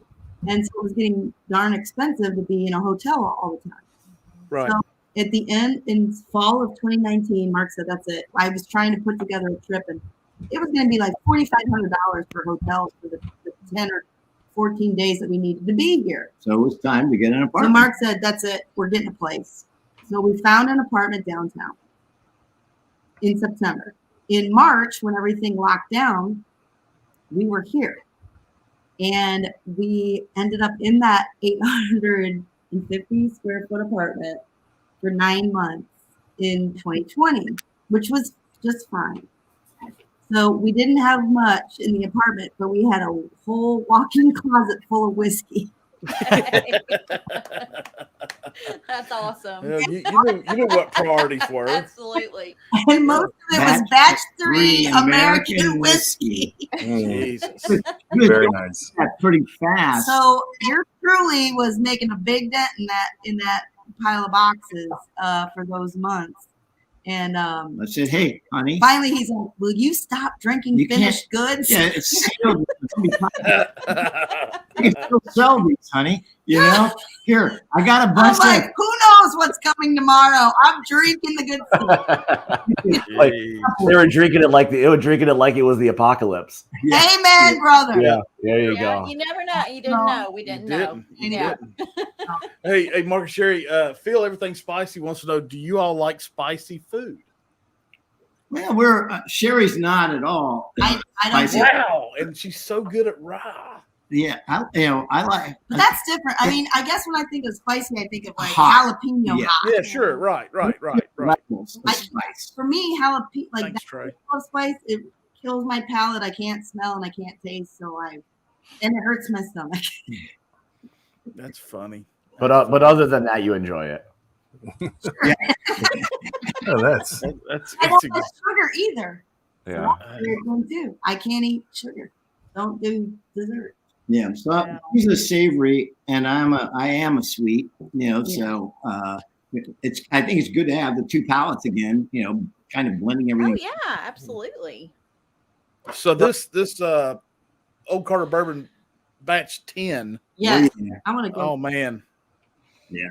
C: and so it was getting darn expensive to be in a hotel all the time.
A: Right.
C: So at the end, in fall of 2019, Mark said, "That's it." I was trying to put together a trip, and it was going to be like $4,500 for hotels for the 10 or 14 days that we needed to be here.
D: So it was time to get an
C: So
D: apartment.
C: Mark said, "That's it. We're getting a place." So we found an apartment downtown in September. In March, when everything locked down, we were here. And we ended up in that 850 square foot apartment for 9 months in 2020, which was just fine. So we didn't have much in the apartment, but we had a whole walk-in closet full of whiskey.
B: That's awesome.
A: Yeah, you knew what priorities were.
B: Absolutely.
C: And most of it was batch 3 American whiskey.
A: Jesus.
D: Good.
F: Very nice.
D: That pretty fast.
C: So your truly was making a big dent in that pile of boxes for those months. And
D: I said, "Hey, honey,
C: finally he's like, "Will you stop drinking
D: You can't-
C: finished goods?"
D: yeah, it's sealed. You can still sell these, honey. You know, here I got a
C: I'm
D: bunch
C: like, who knows what's coming tomorrow? I'm drinking the good stuff.
E: Like,
A: Jeez.
E: they were drinking it like it was the apocalypse.
D: Yeah.
C: Amen, brother.
E: Yeah, there you
B: Yeah,
E: go.
B: you never know. You didn't know. We
A: You
B: didn't know.
A: You
B: Yeah.
A: didn't. Hey, Mark and Sherri, Phil, everything spicy wants to know, do you all like spicy food?
D: Well, we're Sherry's not at all.
C: I don't.
D: Spicy.
A: Wow. And she's so good at raw.
D: Yeah, I like.
C: But that's different. I mean, I guess when I think of spicy, I think of like
D: Hot.
C: jalapeno
D: Yeah.
C: hot.
A: Yeah, sure. Right.
D: Levels of
C: I-
D: spice.
C: For me, jalapeno like
A: Thanks,
C: that
A: Trey.
C: level of spice, it kills my palate. I can't smell and I can't taste, and it hurts my stomach.
A: That's funny.
E: But other than that, you enjoy it.
F: Oh, that's
A: That's
C: I don't like sugar either.
E: Yeah.
C: Weird one too. I can't eat sugar. Don't do dessert.
D: Yeah, so he's a savory, and I am a sweet. You know, so I think it's good to have the two palates again. You know, kind of blending
B: Oh
D: everything.
B: yeah, absolutely.
A: So this Old Carter Bourbon batch 10.
C: Yes,
D: Yeah,
C: I want to go.
A: Oh man,
D: yeah.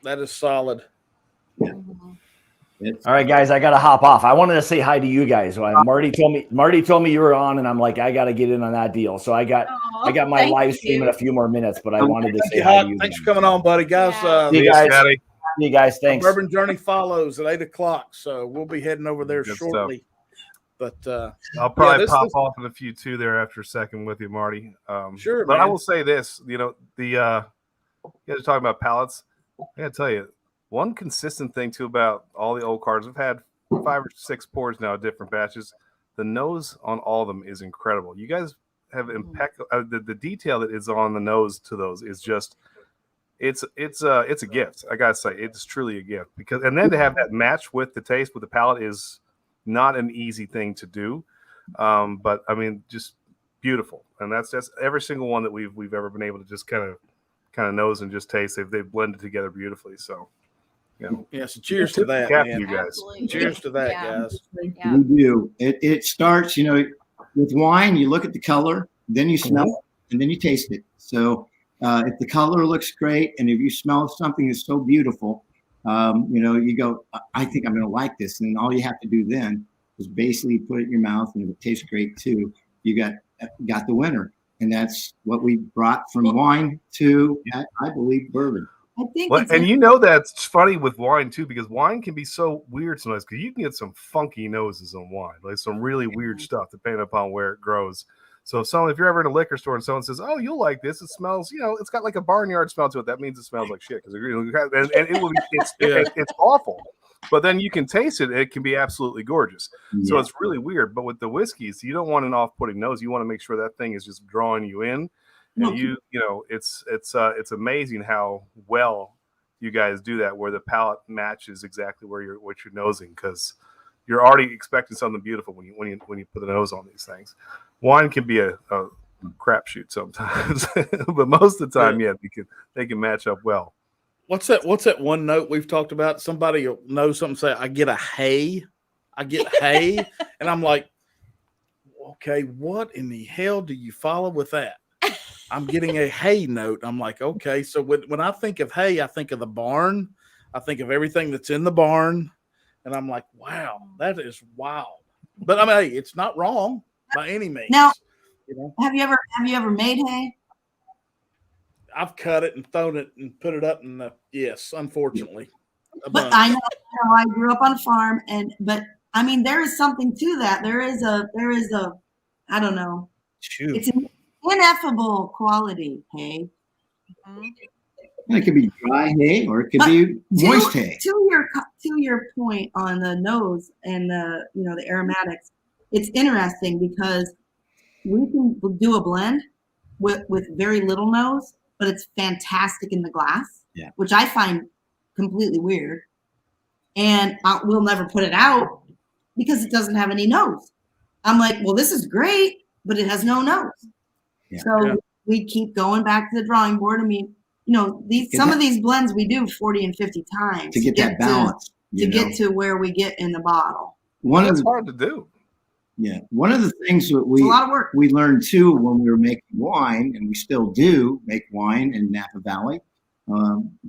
A: that is solid.
B: Mhm.
D: It's,
E: All right, guys, I gotta hop off. I wanted to say hi to you guys. Marty told me you were on, and I'm like, I gotta get in on that deal. So I got my
B: Thank
E: live
B: you.
E: stream in a few more minutes, but I wanted to
A: Thank
E: say
A: you,
E: hi
A: Hawk.
E: to you.
A: Thanks for coming on, buddy. Guys,
B: Yeah.
E: See you
F: Yes,
E: guys.
F: Daddy.
E: See you guys. Thanks.
A: Bourbon Journey follows at 8:00, so we'll be heading over there
F: Good
A: shortly. But
F: I'll probably
A: this-
F: pop
A: this-
F: off in a few too there after a second with you, Marty.
A: Sure,
F: but I
A: man.
F: will say this: you know, you guys are talking about pallets. I gotta tell you, one consistent thing too about all the old cars. We've had 5 or 6 pours now, different batches. The nose on all of them is incredible. You guys have impeccable. The detail that is on the nose to those is just. It's a gift. I gotta say, it's truly a gift because, and then to have that match with the taste with the palate is not an easy thing to do. But I mean, just beautiful, and that's every single one that we've ever been able to just kind of nose and just taste. They've blended together beautifully. So, you know,
A: yeah, so cheers to that,
F: cap
A: man.
F: you guys.
B: Absolutely.
A: Cheers to that,
B: Yeah.
A: guys.
B: Yeah.
D: We do. It starts, you know, with wine. You look at the color, then you smell it, and then you taste it. So if the color looks great, and if you smell something that's so beautiful, you go, I think I'm going to like this. And all you have to do then is basically put it in your mouth, and if it tastes great too, you got the winner. And that's what we brought from wine to, I believe, bourbon.
C: I think
F: Well, and that's funny with wine too, because wine can be so weird sometimes, because you can get some funky noses on wine, like some really weird stuff depending upon where it grows. So if you're ever in a liquor store and someone says, "Oh, you'll like this," it smells, it's got like a barnyard smell to it. That means it smells like shit, because and it will be, it's awful. But then you can taste it; it can be absolutely gorgeous. Yeah. So it's really weird. But with the whiskeys, you don't want an off-putting nose. You want to make sure that thing is just drawing you in. And it's amazing how well you guys do that, where the palate matches exactly what you're nosing, because you're already expecting something beautiful when you put the nose on these things. Wine can be a crapshoot sometimes, but most of the time, they can match up well.
A: What's that one note we've talked about? Somebody will know something, say, I get hay, and I'm like, okay, what in the hell do you follow with that? I'm getting a hay note. I'm like, okay. So when I think of hay, I think of the barn. I think of everything that's in the barn. And I'm like, wow, that is wild. But I mean, hey, it's not wrong by any means.
C: Now, have you ever made hay?
A: I've cut it and thrown it and put it up in the, yes, unfortunately.
C: But I know I grew up on a farm, but I mean, there is something to that. There is a, I don't know.
A: Shoot.
C: It's an ineffable quality hay.
D: It could be dry hay, or it could be moist hay.
C: To your point on the nose and the aromatics, it's interesting because we can do a blend with very little nose, but it's fantastic in the glass, which I find completely weird. And we'll never put it out because it doesn't have any nose. I'm like, well, this is great, but it has no nose. Yeah. So we keep going back to the drawing board. I mean, some of these blends we do 40 and 50 times
D: to get that balance,
C: to get to where we get in the bottle.
F: It's hard to do.
D: Yeah. One of the things that
C: it's a lot of work.
D: We learned too when we were making wine, and we still do make wine in Napa Valley,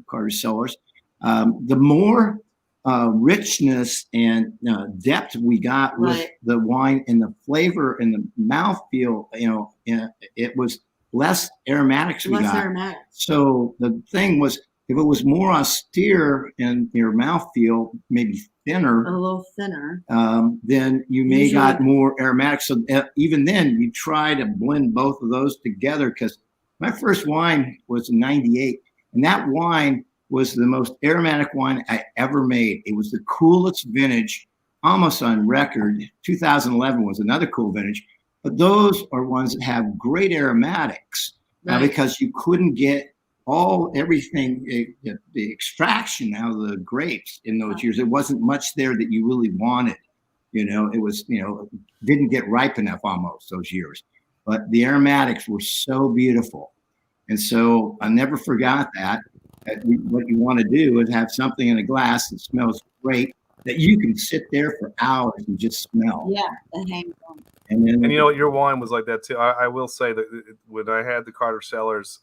D: Carter Cellars. The more richness and depth we got with the wine, and the flavor and the mouthfeel, it was less aromatics we got.
C: Aromatics.
D: So the thing was, if it was more austere in your mouthfeel, maybe thinner,
C: a little thinner,
D: then you may got more aromatics. So even then, you try to blend both of those together. Because my first wine was in '98, and that wine was the most aromatic wine I ever made. It was the coolest vintage, almost on record. 2011 was another cool vintage. But those are ones that have great aromatics because you couldn't get everything, the extraction out of the grapes in those years. There wasn't much there that you really wanted. It was, didn't get ripe enough almost those years. But the aromatics were so beautiful. And so I never forgot that. What you want to do is have something in a glass that smells great, that you can sit there for hours and just smell.
C: Yeah, and hang on.
F: And your wine was like that too. I will say that when I had the Carter Cellars,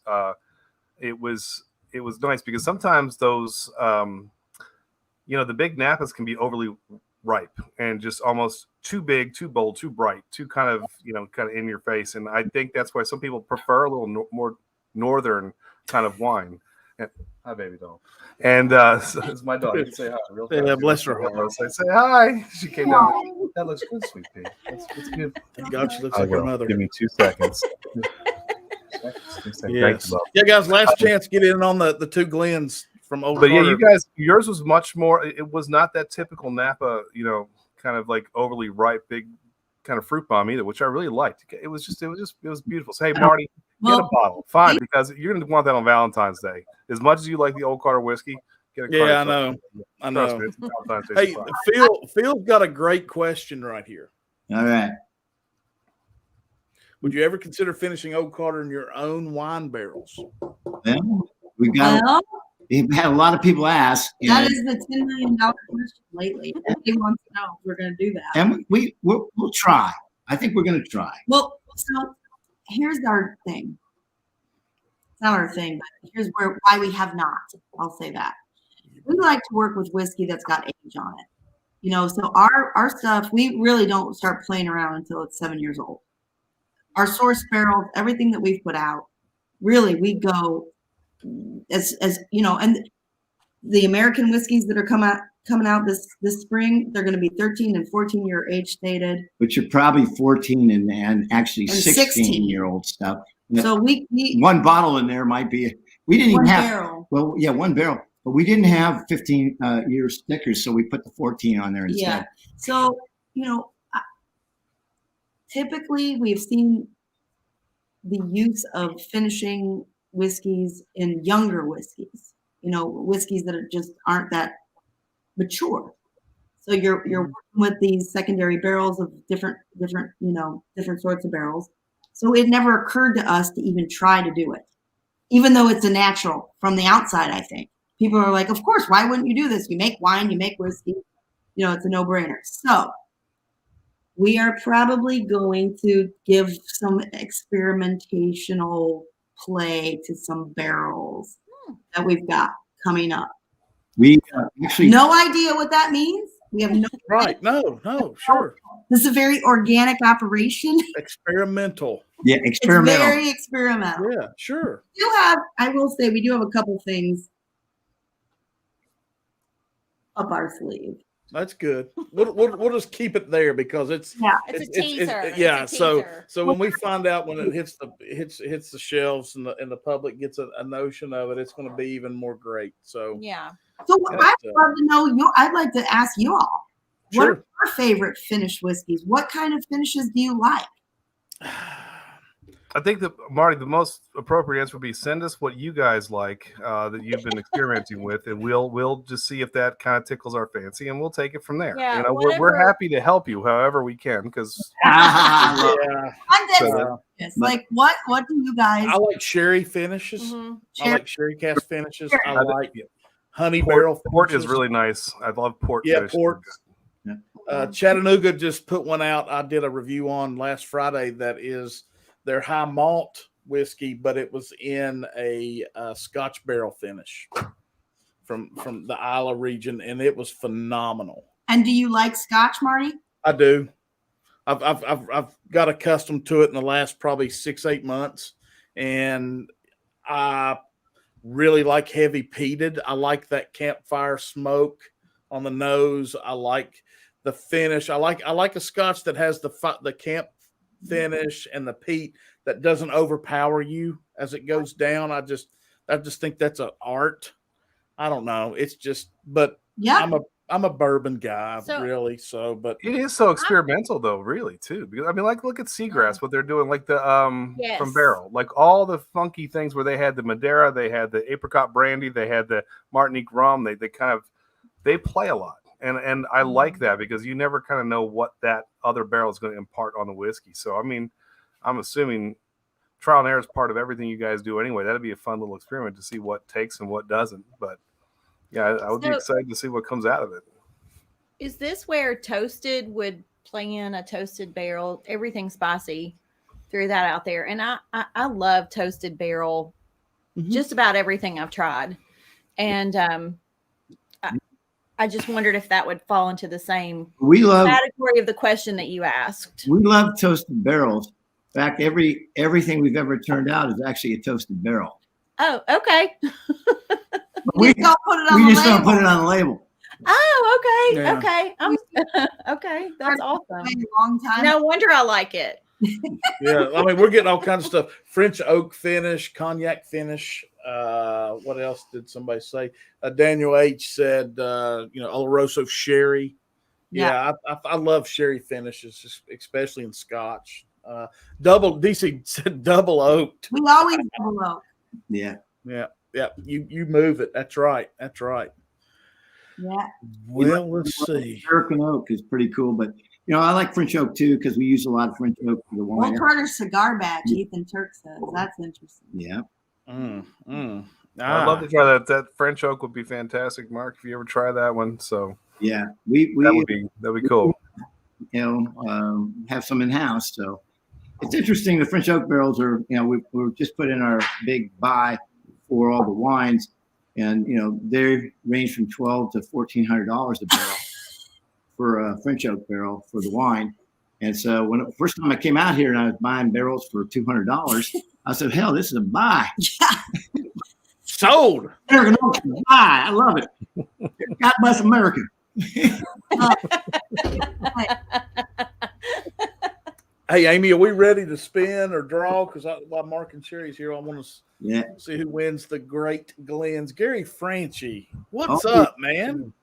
F: it was nice, because sometimes those, the big Napas can be overly ripe and just almost too big, too bold, too bright, too kind of in your face. And I think that's why some people prefer a little more northern kind of wine. And, hi, baby doll. And so it's my dog. You can say hi. Real fast.
A: Yeah, bless her heart.
F: Say hi. She came down. That looks good, sweet pea. It's good.
A: Thank God she looks like her mother.
F: Give me 2 seconds.
A: Yes. Yeah, guys, last chance to get in on the two Glens from Old
F: But
A: Carter.
F: you guys, yours was much more, it was not that typical Napa, kind of like overly ripe, big kind of fruit bomb either, which I really liked. It was beautiful. So, hey, Marty, get a bottle. Fine, because you're going to want that on Valentine's Day. As much as you like the Old Carter whiskey, get a Carter.
A: Yeah, I know.
F: Hey,
A: Phil's got a great question right here.
D: All right.
A: Would you ever consider finishing Old Carter in your own wine barrels?
D: Well, we've had a lot of people ask.
C: That is the $10 million question lately. Everybody wants to know if we're going to do that.
D: And we'll try. I think we're going to try.
C: Well, so here's our thing. It's not our thing, but here's why we have not. I'll say that. we like to work with whiskey that's got age on it. You know, so our stuff, we really don't start playing around until it's 7 years old. Our source barrels, everything that we've put out, really we go as you know, and the American whiskeys that are coming out this spring, they're going to be 13 and 14-year age stated.
D: Which are probably 14 and actually
C: And
D: 16-year-old stuff.
C: So we
D: one bottle in there might be. We didn't even have.
C: Barrel.
D: Well, yeah, one barrel, but we didn't have 15-year stickers, so we put the 14 on there instead.
C: Yeah. So you know, typically we've seen the use of finishing whiskeys in younger whiskeys. You know, whiskeys that just aren't that mature. So you're working with these secondary barrels of different sorts of barrels. So it never occurred to us to even try to do it, even though it's a natural from the outside. I think people are like, of course, why wouldn't you do this? You make wine, you make whiskey, you know, it's a no-brainer. So we are probably going to give some experimentational play to some barrels that we've got coming up.
D: We actually
C: No idea what that means. We have no
A: Right. No, sure.
C: This is a very organic operation.
A: Experimental.
D: Yeah, experimental.
C: It's very experimental.
A: Yeah, sure.
C: I will say we do have a couple things up our sleeve.
A: That's good. We'll just keep it there because it's
B: It's a teaser.
A: yeah.
B: It's a
A: So
B: teaser.
A: when we find out when it hits the shelves and the public gets a notion of it, it's going to be even more great. So
B: Yeah.
C: So I'd love to know I'd like to ask you all. What
A: sure.
C: are your favorite finished whiskeys? What kind of finishes do you like?
F: I think that, Marty, the most appropriate answer would be send us what you guys like that you've been experimenting with, and we'll just see if that kind of tickles our fancy, and we'll take it from there.
B: Yeah,
F: you know,
B: whatever.
F: we're happy to help you however we can, because
A: Yeah.
C: I'm dead
F: So
C: serious. Like what do you guys
A: I like sherry finishes.
B: Mhm.
A: I like sherry cask finishes. I
F: I-
A: like honey barrel
F: port is
A: finishes.
F: really nice. I love port.
A: Yeah,
F: finishes.
A: port. Chattanooga just put one out. I did a review on last Friday. That is their high malt whiskey, but it was in a Scotch barrel finish from the Isla region, and it was phenomenal.
C: And do you like Scotch, Marty?
A: I do. I've got accustomed to it in the last probably 6-8 months, and I really like heavy peated. I like that campfire smoke on the nose. I like the finish. I like a Scotch that has the camp finish and the peat that doesn't overpower you as it goes down. I just think that's an art. I don't know. It's just, but
C: Yeah.
A: I'm a bourbon guy,
B: So-
A: really. So, but
F: It is so experimental, though, really, too. Because I mean, like, look at Seagrass, what they're doing, like the
B: Yes.
F: from Barrel, like all the funky things where they had the Madeira, they had the apricot brandy, they had the Martinique rum. They play a lot, and I like that because you never kind of know what that other barrel is going to impart on the whiskey. So, I mean, I'm assuming trial and error is part of everything you guys do anyway. That'd be a fun little experiment to see what takes and what doesn't. But yeah, I would be
B: So-
F: excited to see what comes out of it.
B: Is this where toasted would play in a toasted barrel? Everything spicy, threw that out there, and I love toasted barrel.
A: Mhm.
B: Just about everything I've tried, and I just wondered if that would fall into the same
D: We love
B: category of the question that you asked.
D: toasted barrels. In fact, everything we've ever turned out is actually a toasted barrel.
B: Oh, okay.
C: We don't put it on
D: We
C: the
D: just don't
C: label.
D: put it on the label.
B: Oh, okay.
A: Yeah.
B: Okay. Okay. That's awesome.
C: Been a long time.
B: No wonder I like it.
A: yeah, I mean, we're getting all kinds of stuff. French oak finish, cognac finish. What else did somebody say? Daniel H said, Oloroso sherry. Yeah, I love sherry finishes, especially in Scotch. DC said double oaked.
C: We always double oak.
D: Yeah.
A: Yeah. You move it. That's right.
C: Yeah.
A: Well, let's see.
D: American oak is pretty cool, but I like French oak too because we use a lot of French oak for the
C: Well,
D: wine.
C: Carter's cigar batch, Ethan Turk says. That's interesting.
D: Yeah.
F: I'd love to try that. That French oak would be fantastic, Mark. If you ever try that one, so
D: Yeah. We
F: that'd be cool.
D: have some in house. So it's interesting. The French oak barrels are, we're just put in our big buy for all the wines. and they range from $1,200 to $1,400 a barrel for a French oak barrel for the wine. And so when first time I came out here and I was buying barrels for $200, I said, "Hell, this is a buy."
A: Sold.
D: American oak, buy. I love it. God bless America.
A: Hey, Amy, are we ready to spin or draw? Because while Mark and Sherri's here, I want to see who wins the Great Glens. Gary Franchi, what's up, man?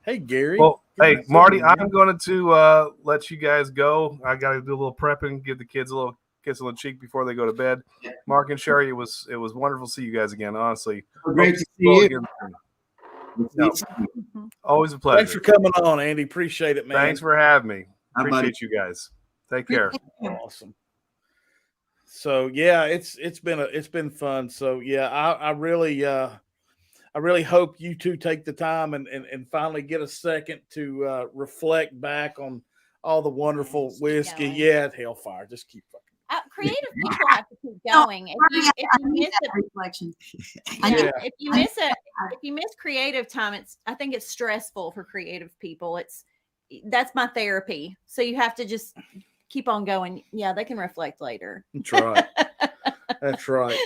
A: Hey, Gary.
F: Well, hey, Marty, I'm going to let you guys go. I got to do a little prepping, give the kids a little kiss on the cheek before they go to bed. Mark and Sherri, it was wonderful to see you guys again. Honestly,
D: great to see you.
F: No, always a pleasure.
A: Thanks for coming on, Andy. Appreciate it, man.
F: Thanks for having me. Appreciate you guys. Take care.
A: Awesome. So yeah, it's been fun. So yeah, I really hope you two take the time and finally get a second to reflect back on all the wonderful whiskey. Yeah, Hellfire. Just keep fucking.
B: Creative people have to keep going. If you miss creative time, I think it's stressful for creative people. That's my therapy. So you have to just keep on going. Yeah, they can reflect later.
A: That's right. That's right.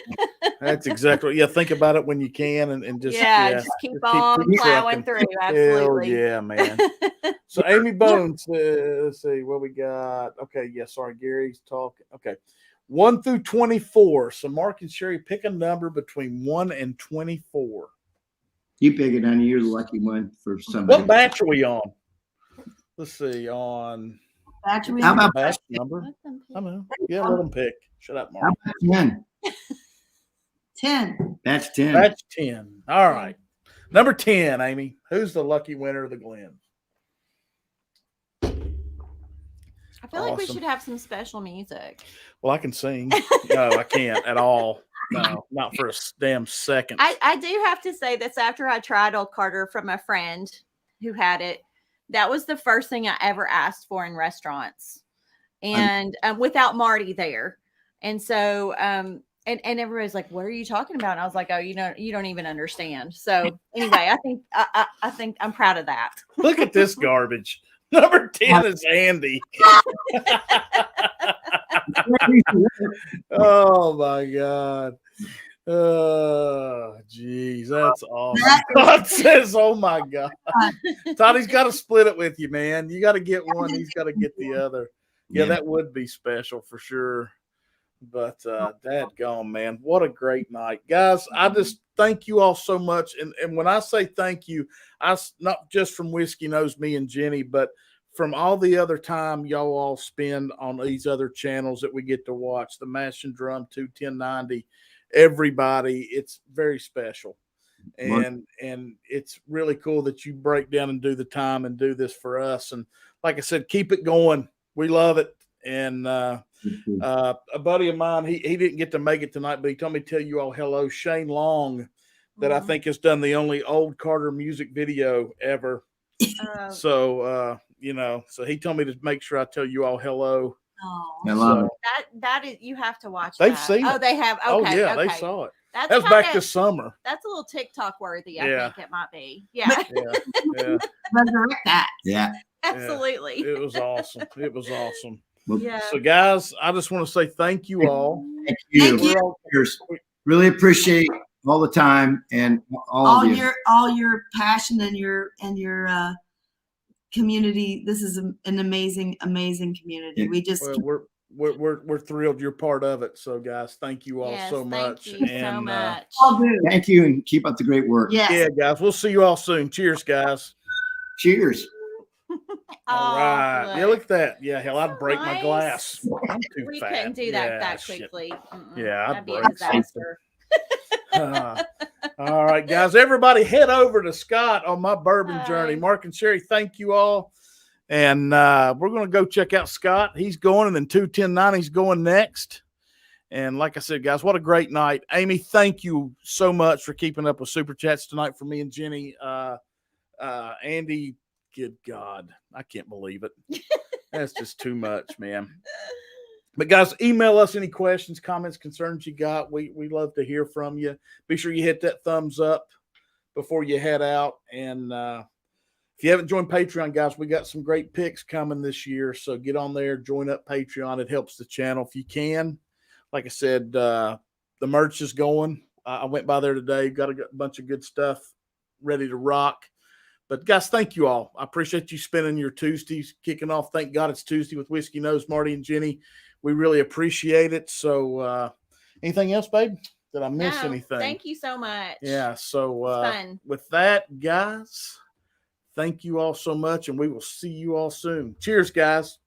A: That's exactly. Yeah, think about it when you can, and just
B: just keep on plowing through. Absolutely.
A: Hell yeah, man. So Amy Bones, let's see what we got. Okay, yeah, sorry, Gary's talking. Okay, 1 through 24. So Mark and Sherri, pick a number between 1 and 24.
D: You pick it, honey. You're the lucky one for somebody.
A: What batch are we on? Let's see. On
C: Batch
A: how about batch number? I know. Yeah, let them pick. Shut up, Mark.
D: How about 10?
C: 10.
D: That's 10.
A: Batch 10. All right. Number 10, Amy. Who's the lucky winner of the Glen?
B: I feel like we should have some special music.
A: Well, I can sing. No, I can't at all. No, not for a damn second.
B: I do have to say this after I tried Old Carter from a friend who had it. That was the first thing I ever asked for in restaurants, and without Marty there. And so, and everybody's like, "What are you talking about?" And I was like, "Oh, you don't even understand." So anyway, I think I'm proud of that.
A: Look at this garbage. Number 10 is Andy. Oh my God. Oh, geez, that's awesome. Todd says, "Oh my God." Todd, he's got to split it with you, man. You got to get one. He's got to get the other. Yeah, that would be special for sure. But dadgone, man, what a great night. Guys, I just thank you all so much. And when I say thank you, not just from Whiskey Knows Me and Jenny, but from all the other time y'all all spend on these other channels that we get to watch, the Mash and Drum 21090, everybody, it's very special. And it's really cool that you break down and do the time and do this for us. And like I said, keep it going. We love it. And a buddy of mine, he didn't get to make it tonight, but he told me to tell you all hello, Shane Long, that I think has done the only Old Carter music video ever. So he told me to make sure I tell you all hello.
B: Oh, that is, you have to watch.
A: They've seen it.
B: Oh, they have. Okay,
A: oh yeah,
B: okay.
A: They saw it.
B: That
A: was back this summer.
B: That's a little TikTok worthy. I think it might be. Yeah.
C: Resurrect that.
D: Yeah.
B: Absolutely.
A: It was awesome. It was awesome.
B: Yeah.
A: So, guys, I just want to say thank you all.
D: Thank you. Really appreciate all the time and all of you.
C: All your passion and your community. This is an amazing community.
A: Yeah. We just we're thrilled you're part of it. So, guys, thank you all so much.
B: Thank you so much.
D: Thank you, and keep up the great work.
C: Yes.
A: Yeah, guys. We'll see you all soon. Cheers, guys.
D: Cheers.
A: All right. Yeah, look at that. Yeah, hell, I'd break my glass. I'm too
B: we
A: fat.
B: couldn't do that quickly.
A: Yeah,
B: that'd be a disaster.
A: All right, guys. Everybody head over to Scott on my bourbon journey. Mark and Sherri, thank you all. And we're going to go check out Scott. He's going, and then 21090's going next. And like I said, guys, what a great night. Amy, thank you so much for keeping up with Super Chats tonight for me and Jenny. Andy, good God, I can't believe it. That's just too much, man. But guys, email us any questions, comments, concerns you got. We love to hear from you. Be sure you hit that thumbs up before you head out. And if you haven't joined Patreon, guys, we got some great picks coming this year. So get on there, join up Patreon. It helps the channel if you can. Like I said, the merch is going. I went by there today, got a bunch of good stuff ready to rock. But guys, thank you all. I appreciate you spending your Tuesdays kicking off. Thank God it's Tuesday with Whiskey Nose, Marty and Jenny. We really appreciate it. So anything else, babe? Did I miss anything?
B: Thank you so much.
A: Yeah. So
B: fun.
A: With that, guys, thank you all so much, and we will see you all soon. Cheers, guys.